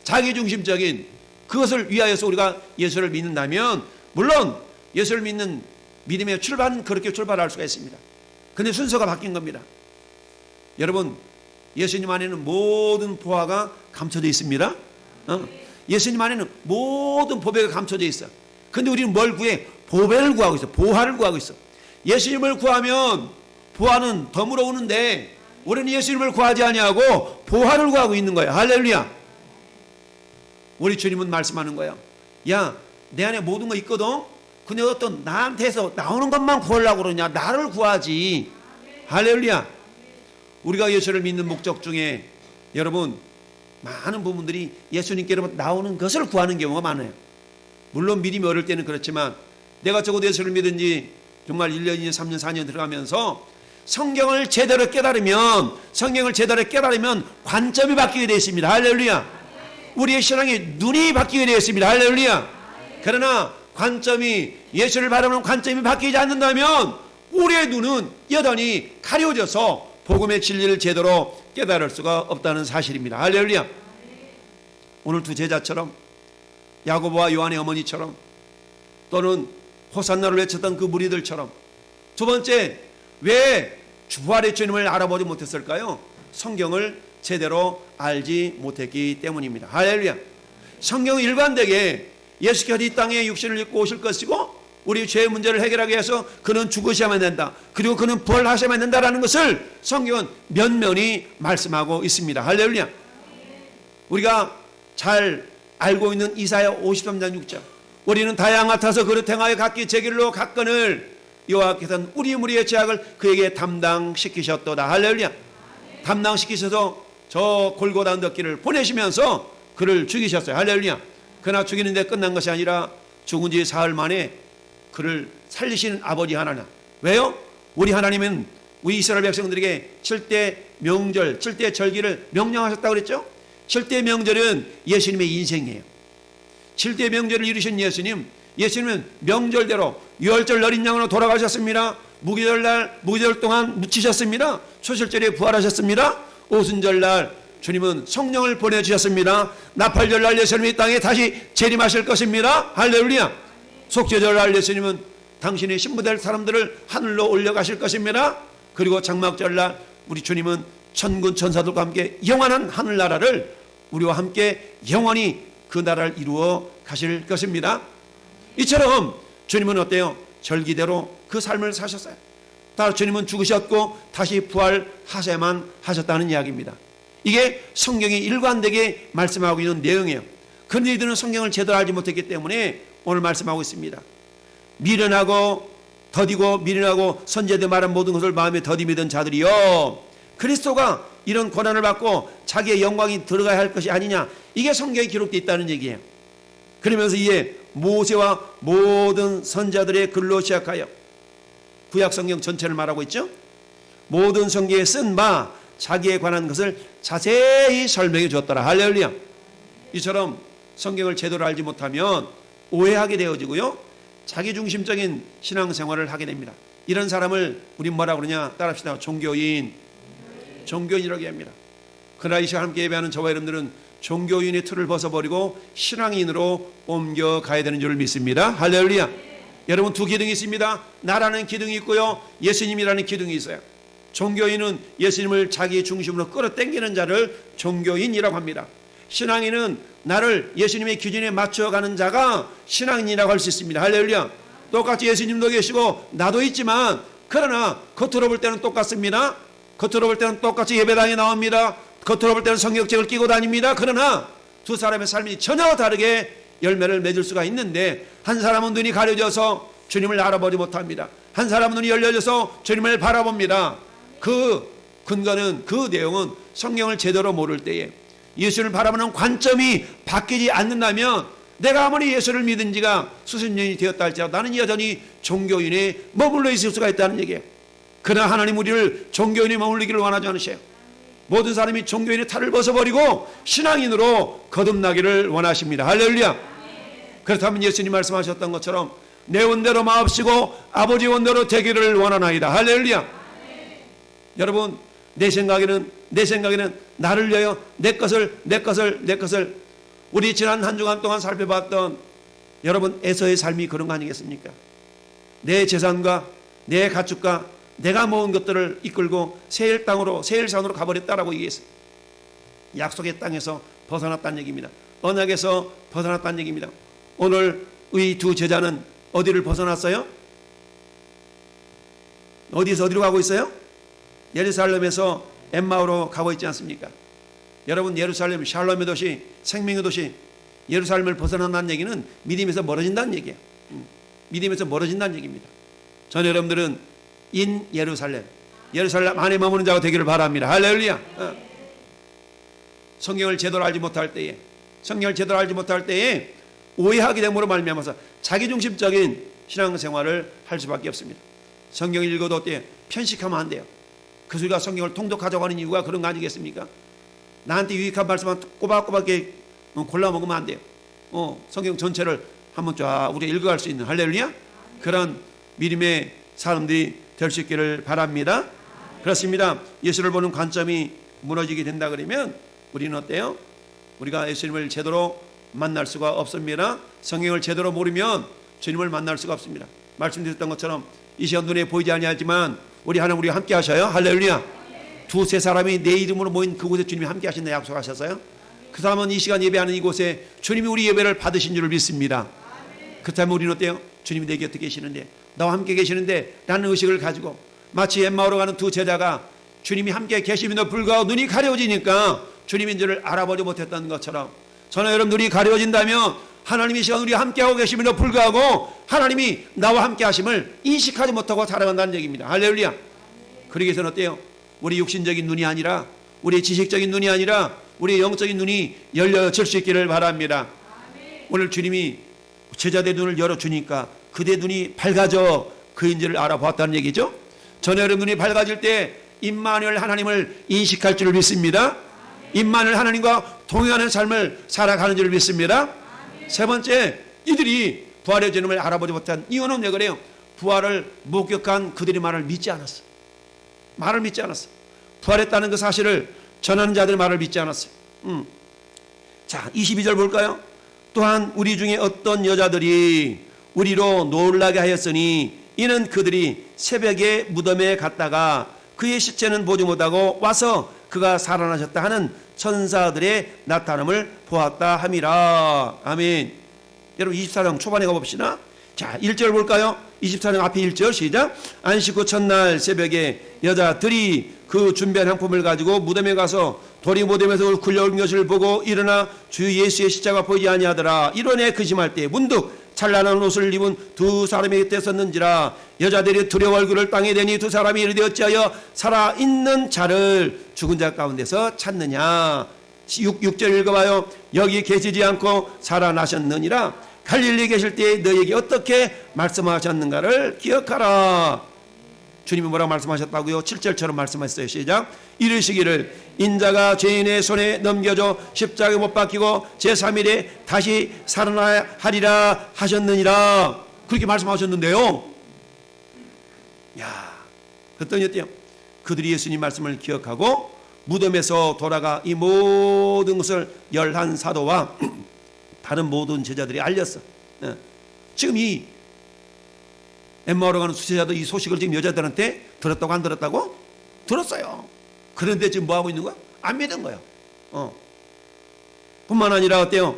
자기중심적인 그것을 위하여서 우리가 예수를 믿는다면 물론 예수를 믿는 믿음의 출발은 그렇게 출발할 수가 있습니다. 근데 순서가 바뀐 겁니다. 여러분, 예수님 안에는 모든 보화가 감춰져 있습니다. 예수님 안에는 모든 보배가 감춰져 있어. 근데 우리는 뭘 구해? 보배를 구하고 있어. 보화를 구하고 있어. 예수님을 구하면 보화는 덤으로 오는데 우리는 예수님을 구하지 아니하고 보화를 구하고 있는 거예요. 할렐루야. 우리 주님은 말씀하는 거예요. 야, 내 안에 모든 거 있거든. 근데 어떤 나한테서 나오는 것만 구하려고 그러냐. 나를 구하지. 할렐루야. 우리가 예수를 믿는 목적 중에 여러분 많은 부분들이 예수님께로부터 나오는 것을 구하는 경우가 많아요. 물론 믿음이 어릴 때는 그렇지만 내가 적어도 예수를 믿은 지 정말 1년, 2년, 3년, 4년 들어가면서 성경을 제대로 깨달으면 관점이 바뀌게 되어 있습니다. 할렐루야. 우리의 신앙의 눈이 바뀌게 되어 있습니다. 할렐루야. 그러나 관점이 예수를 바라보는 관점이 바뀌지 않는다면 우리의 눈은 여전히 가려져서 복음의 진리를 제대로 깨달을 수가 없다는 사실입니다. 할렐루야. 오늘 두 제자처럼 야고보와 요한의 어머니처럼 또는 호산나를 외쳤던 그 무리들처럼 두 번째 왜 부활의 주님을 알아보지 못했을까요? 성경을 제대로 알지 못했기 때문입니다. 할렐루야. 성경은 일관되게 예수께서 이 땅에 육신을 입고 오실 것이고 우리 죄의 문제를 해결하기 위해서 그는 죽으셔야만 된다. 그리고 그는 부활하셔야만 된다라는 것을 성경은 면면히 말씀하고 있습니다. 할렐루야. 우리가 잘 알고 있는 이사야 53장 6절 우리는 다양 같아서 그릇 행하여 각기 제 길로 갔거늘 여호와께서는 우리 무리의 죄악을 그에게 담당시키셨도다. 할렐루야. 담당시키셔서 저 골고다 언덕길을 보내시면서 그를 죽이셨어요. 할렐루야. 그러나 죽이는데 끝난 것이 아니라 죽은 지 사흘 만에 그를 살리시는 아버지 하나님. 왜요? 우리 하나님은 우리 이스라엘 백성들에게 7대 명절, 7대 절기를 명령하셨다고 그랬죠? 7대 명절은 예수님의 인생이에요. 7대 명절을 이루신 예수님은 명절대로 유월절 어린 양으로 돌아가셨습니다. 무기절 동안 묻히셨습니다. 초실절에 부활하셨습니다. 오순절날 주님은 성령을 보내주셨습니다. 나팔절날 예수님이 땅에 다시 재림하실 것입니다. 할렐루야. 속죄절날 예수님은 당신의 신부될 사람들을 하늘로 올려가실 것입니다. 그리고 장막절날 우리 주님은 천군 천사들과 함께 영원한 하늘나라를 우리와 함께 영원히 그 나라를 이루어 가실 것입니다. 이처럼 주님은 어때요? 절기대로 그 삶을 사셨어요. 따라 주님은 죽으셨고 다시 부활하셔야만 하셨다는 이야기입니다. 이게 성경이 일관되게 말씀하고 있는 내용이에요. 그런데 이들은 성경을 제대로 알지 못했기 때문에 오늘 말씀하고 있습니다. 미련하고 더디고 미련하고 선제들 말한 모든 것을 마음에 더디 믿은 자들이요 그리스도가 이런 고난을 받고 자기의 영광이 들어가야 할 것이 아니냐. 이게 성경에 기록되어 있다는 얘기예요. 그러면서 이에 모세와 모든 선자들의 글로 시작하여 구약 성경 전체를 말하고 있죠. 모든 성경에 쓴 바 자기에 관한 것을 자세히 설명해 주었더라. 할렐루야. 이처럼 성경을 제대로 알지 못하면 오해하게 되어지고요. 자기중심적인 신앙생활을 하게 됩니다. 이런 사람을 우리 뭐라고 그러냐 따라합시다. 종교인이라고 합니다. 그러나 이 시간 함께 예배하는 저와 여러분들은 종교인의 틀을 벗어버리고 신앙인으로 옮겨가야 되는 줄 믿습니다. 할렐루야. 여러분 두 기둥이 있습니다. 나라는 기둥이 있고요. 예수님이라는 기둥이 있어요. 종교인은 예수님을 자기 중심으로 끌어당기는 자를 종교인이라고 합니다. 신앙인은 나를 예수님의 기준에 맞춰가는 자가 신앙인이라고 할 수 있습니다. 할렐루야. 똑같이 예수님도 계시고 나도 있지만 그러나 겉으로 볼 때는 똑같습니다. 겉으로 볼 때는 똑같이 예배당에 나옵니다. 겉으로 볼 때는 성경책을 끼고 다닙니다. 그러나 두 사람의 삶이 전혀 다르게 열매를 맺을 수가 있는데 한 사람은 눈이 가려져서 주님을 알아보지 못합니다. 한 사람은 눈이 열려져서 주님을 바라봅니다. 그 근거는 그 내용은 성경을 제대로 모를 때에 예수를 바라보는 관점이 바뀌지 않는다면 내가 아무리 예수를 믿은 지가 수십 년이 되었다 할지라도 나는 여전히 종교인에 머물러 있을 수가 있다는 얘기예요. 그러나 하나님 우리를 종교인에 머물리기를 원하지 않으셔요. 모든 사람이 종교인의 탈을 벗어버리고 신앙인으로 거듭나기를 원하십니다. 할렐루야. 그렇다면 예수님 말씀하셨던 것처럼 내 원대로 마옵시고 아버지 원대로 되기를 원하나이다. 할렐루야. 여러분 내 생각에는 나를 위하여 내 것을 우리 지난 한 주간 동안 살펴봤던 여러분 에서의 삶이 그런 거 아니겠습니까? 내 재산과 내 가축과 내가 모은 것들을 이끌고 세일산으로 가버렸다라고 얘기했어요. 약속의 땅에서 벗어났다는 얘기입니다. 언약에서 벗어났다는 얘기입니다. 오늘 이 두 제자는 어디를 벗어났어요? 어디서 어디로 가고 있어요? 예루살렘에서 엠마오로 가고 있지 않습니까? 여러분, 예루살렘 샬롬의 도시, 생명의 도시, 예루살렘을 벗어난다는 얘기는 믿음에서 멀어진다는 얘기예요. 믿음에서 멀어진다는 얘기입니다. 전 여러분들은 인 예루살렘, 예루살렘 안에 머무는 자가 되기를 바랍니다. 할렐루야. 성경을 제대로 알지 못할 때에, 성경을 제대로 알지 못할 때에 오해하게 됨으로 말미암아서 자기중심적인 신앙생활을 할 수밖에 없습니다. 성경을 읽어도 어때요? 편식하면 안 돼요. 그 소리가 성경을 통독하자고 하는 이유가 그런 거 아니겠습니까? 나한테 유익한 말씀만 꼬박꼬박 골라 먹으면 안 돼요. 성경 전체를 한번 쫙 우리가 읽어갈 수 있는, 할렐루야, 그런 믿음의 사람들이 될 수 있기를 바랍니다. 그렇습니다. 예수를 보는 관점이 무너지게 된다 그러면 우리는 어때요? 우리가 예수님을 제대로 만날 수가 없습니다. 성경을 제대로 모르면 주님을 만날 수가 없습니다. 말씀드렸던 것처럼 이 시간 눈에 보이지 아니하지만 우리 하나님 우리와 함께 하셔요. 할렐루야. 두세 사람이 내 이름으로 모인 그곳에 주님이 함께 하신다 약속하셨어요. 그 사람은 이 시간 예배하는 이곳에 주님이 우리 예배를 받으신 줄을 믿습니다. 그렇다면 우리는 어때요? 주님이 내 곁에 계시는데, 나와 함께 계시는데 라는 의식을 가지고, 마치 엠마오로 가는 두 제자가 주님이 함께 계심에도 불구하고 눈이 가려워지니까 주님인 줄을 알아보지 못했던 것처럼, 저는 여러분들이 가려워진다면 하나님이 시간 우리와 함께하고 계심에도 불구하고 하나님이 나와 함께 하심을 인식하지 못하고 살아간다는 얘기입니다. 할렐루야. 그러기 위해서는 어때요? 우리 육신적인 눈이 아니라, 우리 지식적인 눈이 아니라 우리 영적인 눈이 열려질 수 있기를 바랍니다. 오늘 주님이 제자들의 눈을 열어주니까 그대 눈이 밝아져 그인지를 알아보았다는 얘기죠. 저는 여러분 눈이 밝아질 때 임마누엘 하나님을 인식할 줄을 믿습니다. 임마누엘 하나님과 동행하는 삶을 살아가는 줄을 믿습니다. 세 번째, 이들이 부활의 주님을 알아보지 못한 이유는 왜 그래요? 부활을 목격한 그들의 말을 믿지 않았어. 말을 믿지 않았어. 부활했다는 그 사실을 전하는 자들의 말을 믿지 않았어요. 자, 22절 볼까요? 또한 우리 중에 어떤 여자들이 우리로 놀라게 하였으니 이는 그들이 새벽에 무덤에 갔다가 그의 시체는 보지 못하고 와서 그가 살아나셨다 하는 천사들의 나타남을 보았다 함이라. 아멘. 여러분 24장 초반에 가봅시다. 자, 1절 볼까요? 24장 앞에 1절 시작. 안식 후 첫날 새벽에 여자들이 그 준비한 향품을 가지고 무덤에 가서 돌이 무덤에서 굴려온 것을 보고 일어나 주 예수의 십자가 보이지 아니하더라. 이러내 근심할 때 문득 찬란한 옷을 입은 두 사람이 곁에 섰는지라. 여자들이 두려워 얼굴을 땅에 대니 두 사람이 이르되 어찌하여 살아있는 자를 죽은 자 가운데서 찾느냐. 6절 읽어봐요. 여기 계시지 않고 살아나셨느니라. 갈릴리 계실 때 너에게 어떻게 말씀하셨는가를 기억하라. 주님이 뭐라고 말씀하셨다고요? 7절처럼 말씀하셨어요. 시작. 이르시기를 인자가 죄인의 손에 넘겨져 십자가에 못 박히고 제3일에 다시 살아나하리라 하셨느니라. 그렇게 말씀하셨는데요. 야, 그랬더니 어때요? 그들이 예수님 말씀을 기억하고 무덤에서 돌아가 이 모든 것을 11사도와 다른 모든 제자들이 알렸어. 지금 이 엠마오로 가는 수제자도 이 소식을 지금 여자들한테 들었다고 안 들었다고? 들었어요. 그런데 지금 뭐하고 있는 거야? 안 믿은 거예요. 뿐만 아니라 어때요?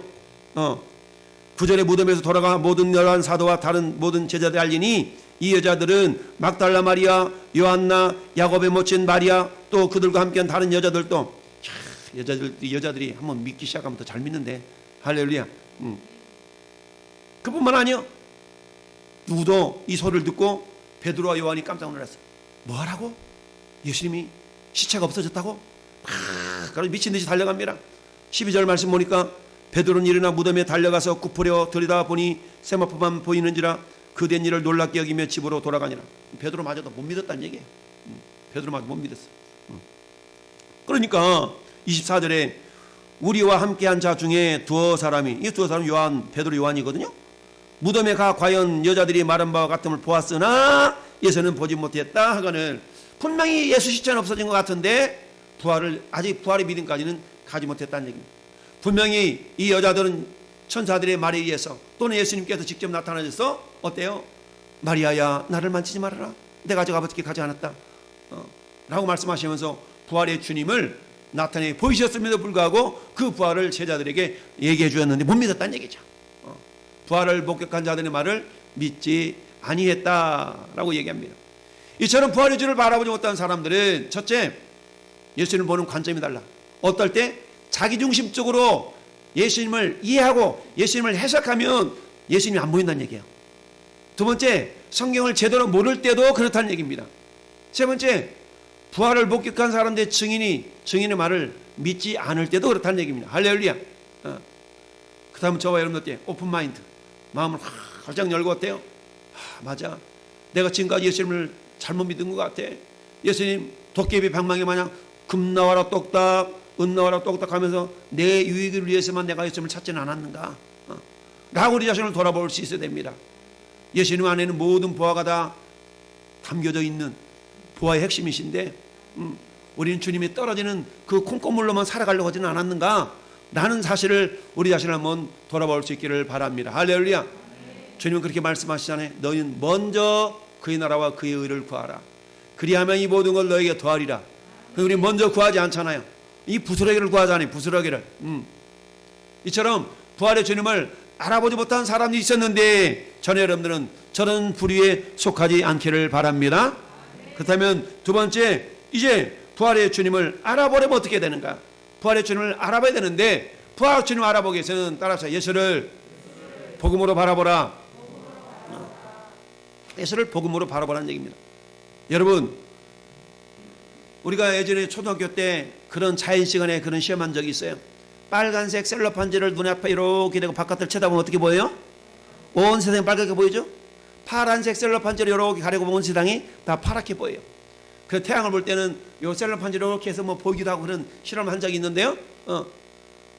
9절에 무덤에서 돌아가 모든 11사도와 다른 모든 제자들이 알리니 이 여자들은 막달라 마리아, 요한나, 야곱의 모친 마리아, 또 그들과 함께한 다른 여자들도, 여자들이 한번 믿기 시작하면 더 잘 믿는데. 할렐루야. 그뿐만 아니요, 누구도 이 소리를 듣고 베드로와 요한이 깜짝 놀랐어요. 뭐하라고? 예수님이 시체가 없어졌다고? 그래서 미친 듯이 달려갑니다. 12절 말씀 보니까 베드로는 일어나 무덤에 달려가서 굽으려 들여다 보니 세마포만 보이는지라 그 된 일을 놀랍게 여기며 집으로 돌아가니라. 베드로마저도 못 믿었다는 얘기예요. 베드로마저 못 믿었어. 그러니까 24절에 우리와 함께한 자 중에 두어 사람이, 이 두어 사람은 요한, 베드로, 요한이거든요. 무덤에 가 과연 여자들이 말한 바와 같음을 보았으나 예수는 보지 못했다 하거늘 분명히 예수 시체는 없어진 것 같은데 아직 부활의 믿음까지는 가지 못했다는 얘기입니다. 분명히 이 여자들은 천사들의 말에 의해서 또는 예수님께서 직접 나타나셔서 어때요? 마리아야 나를 만지지 말아라. 내가 아직 아버지께 가지 않았다. 라고 말씀하시면서 부활의 주님을 나타내 보이셨음에도 불구하고 그 부활을 제자들에게 얘기해 주었는데 못 믿었다는 얘기죠. 부활을 목격한 자들의 말을 믿지 아니했다라고 얘기합니다. 이처럼 부활의 주를 바라보지 못하는 사람들은 첫째, 예수님을 보는 관점이 달라. 어떨 때 자기중심적으로 예수님을 이해하고 예수님을 해석하면 예수님이 안 보인다는 얘기예요. 두 번째, 성경을 제대로 모를 때도 그렇다는 얘기입니다. 세 번째, 부활을 목격한 사람들의 증인의 말을 믿지 않을 때도 그렇다는 얘기입니다. 할렐루야. 그 다음 저와 여러분들 때 오픈 마인드, 마음을 활짝 열고 어때요? 맞아, 내가 지금까지 예수님을 잘못 믿은 것 같아. 예수님 도깨비 방망이 마냥 금 나와라 똑딱, 은 나와라 똑딱 하면서 내 유익을 위해서만 내가 예수님을 찾지는 않았는가, 라고 우리 자신을 돌아볼 수 있어야 됩니다. 예수님 안에는 모든 보화가 다 담겨져 있는 보화의 핵심이신데 우리는 주님이 떨어지는 그 콩고물로만 살아가려고 하지는 않았는가 라는 사실을 우리 자신을 한번 돌아볼 수 있기를 바랍니다. 할렐루야. 주님은 그렇게 말씀하시잖아요. 너희는 먼저 그의 나라와 그의 의를 구하라. 그리하면 이 모든 걸 너에게 더하리라. 우리 먼저 구하지 않잖아요. 이 부스러기를 구하잖아요. 부스러기를. 이처럼 부활의 주님을 알아보지 못한 사람이 있었는데 저는 여러분들은 저런 부류에 속하지 않기를 바랍니다. 그렇다면 두 번째, 이제 부활의 주님을 알아보려면 어떻게 되는가? 부활의 주님을 알아봐야 되는데 부활의 주님을 알아보기 위해서는 따라서 예수를 복음으로 바라보라. 예수를 복음으로 바라보라는 얘기입니다. 여러분, 우리가 예전에 초등학교 때 그런 자연 시간에 그런 시험한 적이 있어요. 빨간색 셀로판지를 눈 앞에 이렇게 대고 바깥을 쳐다보면 어떻게 보여요? 온 세상이 빨갛게 보이죠? 파란색 셀로판지를 이렇게 가리고 보면 온 세상이 다 파랗게 보여요. 그 태양을 볼 때는 요 셀로판지를 이렇게 해서 뭐 보이기도 하고 그런 실험을 한 적이 있는데요.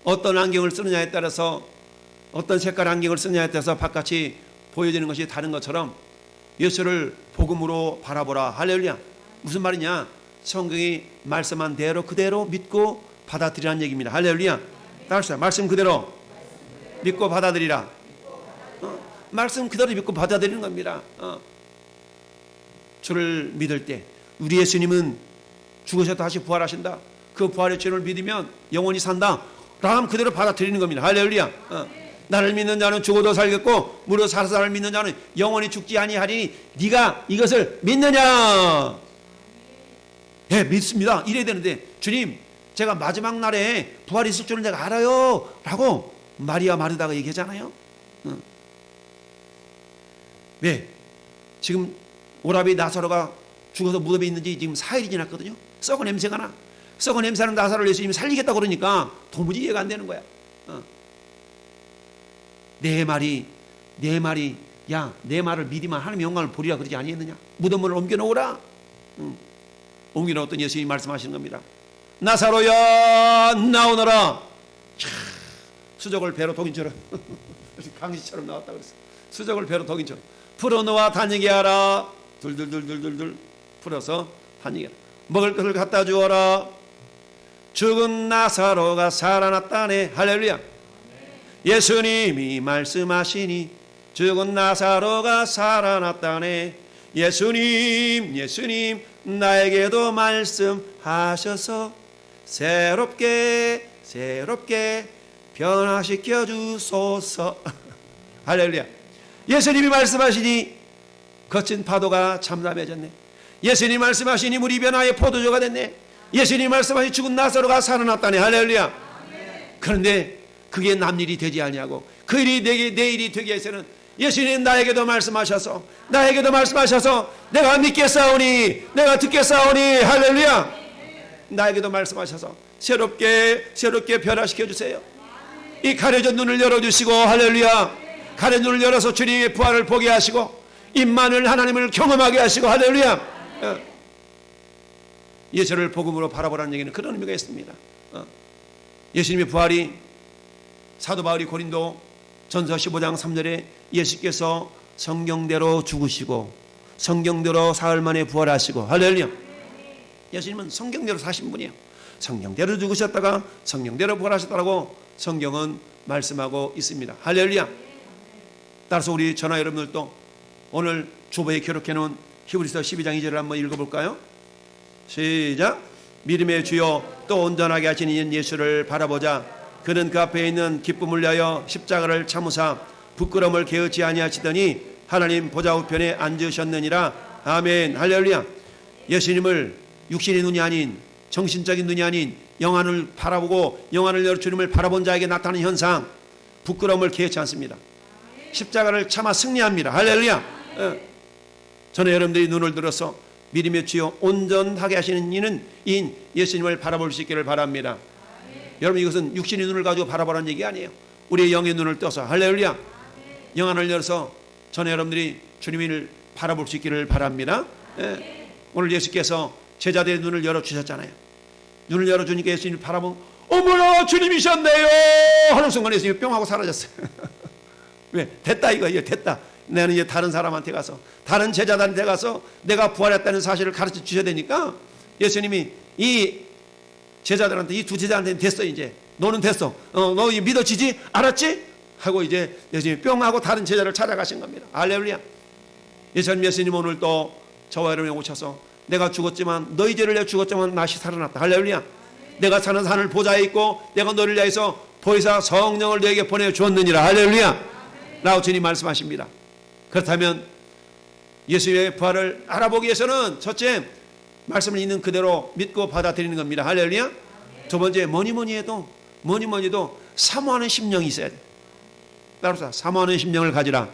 어떤 안경을 쓰느냐에 따라서, 어떤 색깔 안경을 쓰느냐에 따라서 바깥이 보여지는 것이 다른 것처럼 예수를 복음으로 바라보라. 할렐루야. 무슨 말이냐? 성경이 말씀한 대로 그대로 믿고 받아들이라는 얘기입니다. 할렐루야. 따라합시다. 말씀 그대로 믿고 받아들이라. 말씀 그대로 믿고 받아들이는 겁니다. 주를 믿을 때 우리 예수님은 죽으셔서 다시 부활하신다. 그 부활의 주를 믿으면 영원히 산다. 라면 그대로 받아들이는 겁니다. 할렐루야. 나를 믿는 자는 죽어도 살겠고 무릇 살아서 나를 믿는 자는 영원히 죽지 아니하리니 네가 이것을 믿느냐? 예, 믿습니다. 이래야 되는데 주님, 제가 마지막 날에 부활이 있을 줄은 내가 알아요 라고 마리아 마르다가 얘기하잖아요. 왜? 지금 오라비 나사로가 죽어서 무덤에 있는지 지금 4일이 지났거든요. 썩은 냄새가 나. 썩은 냄새나는 나사로를 예수님이 살리겠다고 그러니까 도무지 이해가 안 되는 거야. 내 말이 야, 내 말을 믿으면 하나님의 영광을 보리라 그러지 아니했느냐? 무덤을 옮겨놓으라. 옮겨놓았던 예수님이 말씀하시는 겁니다. 나사로야 나오너라. 수족을 배로 독인처럼 강시처럼 나왔다 그랬어. 수족을 배로 독인처럼 풀어놓아 다니게 하라. 둘둘둘둘둘 풀어서 다니게 하라. 먹을 것을 갖다 주어라. 죽은 나사로가 살아났다네. 할렐루야. 예수님이 말씀하시니 죽은 나사로가 살아났다네. 예수님 나에게도 말씀하셔서 새롭게 변화시켜 주소서. 할렐루야. 예수님이 말씀하시니 거친 파도가 잠잠해졌네. 예수님이 말씀하시니 물이 변화의 포도주가 됐네. 예수님이 말씀하시니 죽은 나사로가 살아났다네. 할렐루야. 그런데 그게 남일이 되지 아니하고 그 일이 내 일이 되기 위해서는 예수님 나에게도 말씀하셔서 내가 믿겠사오니 내가 듣겠사오니. 할렐루야. 나에게도 말씀하셔서 새롭게 변화시켜 주세요. 이 가려진 눈을 열어주시고, 할렐루야, 가려진 눈을 열어서 주님의 부활을 보게 하시고 임마누엘 하나님을 경험하게 하시고, 할렐루야. 예수를 복음으로 바라보라는 얘기는 그런 의미가 있습니다. 예수님의 부활이 사도 바울이 고린도 전서 15장 3절에 예수께서 성경대로 죽으시고 성경대로 사흘 만에 부활하시고, 할렐루야. 예수님은 성경대로 사신 분이에요. 성경대로 죽으셨다가 성경대로 부활하셨다고 성경은 말씀하고 있습니다. 할렐루야. 따라서 우리 전화 여러분들도 오늘 주보에 기록해 놓은 히브리서 12장 2절을 한번 읽어볼까요? 시작. 믿음의 주요 또 온전하게 하시는 예수를 바라보자. 그는 그 앞에 있는 기쁨을 위하여 십자가를 참으사 부끄러움을 게으치 아니하시더니 하나님 보좌 우편에 앉으셨느니라. 아멘. 할렐루야. 예수님을 육신의 눈이 아닌 정신적인 눈이 아닌 영안을 바라보고 영안을 열어 주님을 바라본 자에게 나타나는 현상, 부끄러움을 개의치 않습니다. 십자가를 참아 승리합니다. 할렐루야. 저는 여러분들이 눈을 들어서 믿음의 주요 온전하게 하시는 이인 예수님을 바라볼 수 있기를 바랍니다. 여러분, 이것은 육신의 눈을 가지고 바라보라는 얘기 아니에요. 우리의 영의 눈을 떠서 할렐루야, 영안을 열어서 저는 여러분들이 주님을 바라볼 수 있기를 바랍니다. 오늘 예수께서 제자들의 눈을 열어주셨잖아요. 눈을 열어주니까 예수님을 바라보면 어머나 주님이셨네요 하는 순간 예수님이 뿅 하고 사라졌어요. 왜? 됐다 이거예요. 됐다. 나는 이제 다른 사람한테 가서, 다른 제자들한테 가서 내가 부활했다는 사실을 가르쳐 주셔야 되니까 예수님이 이 제자들한테, 이 두 제자한테는 됐어. 이제 너는 됐어. 너 믿어지지? 알았지? 하고 이제 예수님이 뿅 하고 다른 제자를 찾아가신 겁니다. 할렐루야. 예수님 오늘 또 저와 여러분이 오셔서 내가 죽었지만 너희 죄를 내가 죽었지만 다시 살아났다. 할렐루야. 내가 사는 산을 보좌에 있고 내가 너를 위하여서 보혜사 성령을 너에게 보내주었느니라. 할렐루야. 라고 주님 말씀하십니다. 그렇다면 예수의 부활을 알아보기 위해서는 첫째, 말씀을 있는 그대로 믿고 받아들이는 겁니다. 할렐루야. 두 번째, 뭐니 해도 사모하는 심령이 있어야 돼. 따라서 사모하는 심령을 가지라.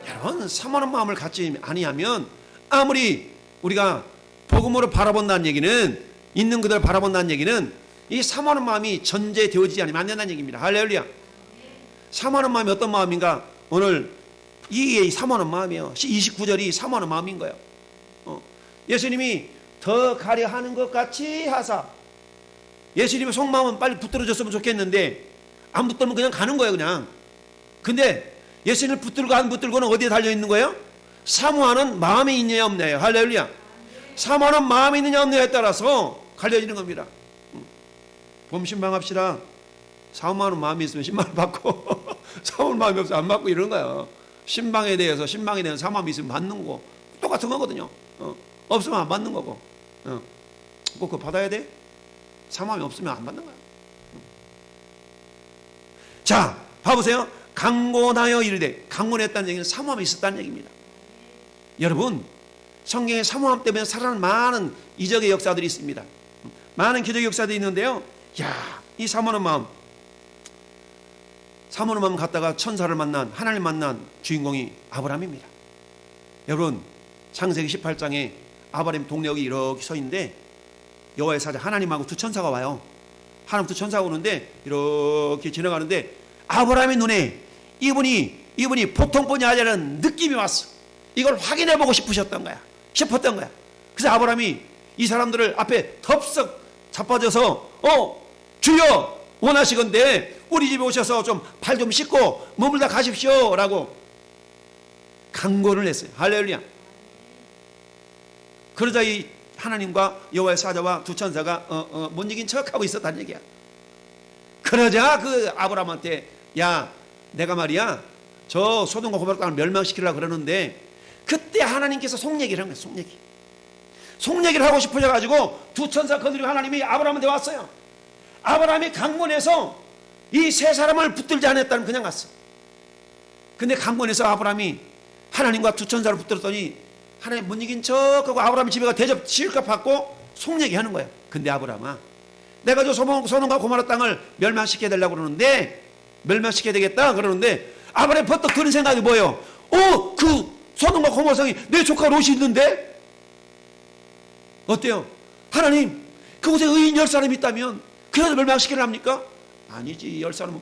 여러분, 사모하는 마음을 갖지 아니하면 아무리 우리가 복음으로 바라본다는 얘기는, 있는 그대로 바라본다는 얘기는 이 사모하는 마음이 전제되어지지 않으면 안 된다는 얘기입니다. 할렐루야. 사모하는 마음이 어떤 마음인가? 오늘 이 사모하는 마음이에요. 29절이 사모하는 마음인 거예요. 예수님이 더 가려 하는 것 같이 하사, 예수님의 속마음은 빨리 붙들어졌으면 좋겠는데 안 붙들면 그냥 가는 거예요. 그냥. 근데 예수님을 붙들고 안 붙들고는 어디에 달려있는 거예요? 사모하는 마음이 있느냐 없느냐예요. 할렐루야. 사모하는 마음이 있느냐 없느냐에 따라서 갈려지는 겁니다. 봄 신방합시다. 사모하는 마음이 있으면 신방을 받고 사모하는 마음이 없으면 안 받고 이러는 거예요. 신방에 대해서, 신방에 대한 사모함이 있으면 받는 거고 똑같은 거거든요. 없으면 안 받는 거고. 꼭 그거 받아야 돼? 사모함이 없으면 안 받는 거야. 자, 봐보세요. 강권하여 이르되, 강권했다는 얘기는 사모함이 있었다는 얘기입니다. 여러분, 성경에 사모함 때문에 살아나는 많은 이적의 역사들이 있습니다. 많은 기적의 역사들이 있는데요. 이 사모하는 마음, 사모하는 마음 갖다가 천사를 만난, 하나님 만난 주인공이 아브라함입니다. 여러분, 창세기 18장에 아브라함 동력이 이렇게 서 있는데 여호와의 사자 하나님하고 두 천사가 와요. 하나님 두 천사가 오는데 이렇게 지나가는데 아브라함의 눈에 이분이 보통뿐이 아니라는 느낌이 왔어. 이걸 확인해보고 싶었던 거야. 그래서 아브라함이 이 사람들을 앞에 덥석 자빠져서 주여 원하시건대 우리 집에 오셔서 좀 팔 좀 씻고 머물다 가십시오 라고 강권을 했어요. 할렐루야. 그러자 이 하나님과 여호와의 사자와 두 천사가 못 이긴 척하고 있었다는 얘기야. 그러자 그 아브라함한테 야, 내가 말이야 저 소돔과 고모라 땅을 멸망시키려고 그러는데, 그때 하나님께서 속얘기를 한 거예요. 속얘기를 하고 싶으셔가지고 두 천사 거느리고 하나님이 아브라함한테 왔어요. 아브라함이 강권해서 이 세 사람을 붙들지 않았다는 그냥 갔어. 근데 강권해서 아브라함이 하나님과 두 천사를 붙들었더니 하나님 못 이긴 척하고 아브라함 집에 가 대접 실컷 받고 속얘기하는 거야. 근데 아브라함아, 내가 저 소돔과 고모라 땅을 멸망시켜야 되려고 그러는데, 멸망시켜야 되겠다 그러는데 아브라함이 버떡 드는 생각이 뭐예요? 그 소돔과 고모라 땅이 내 조카 롯이 있는데 어때요? 하나님, 그곳에 의인 10사람이 있다면 그래도 멸망시키려 합니까? 아니지. 10사람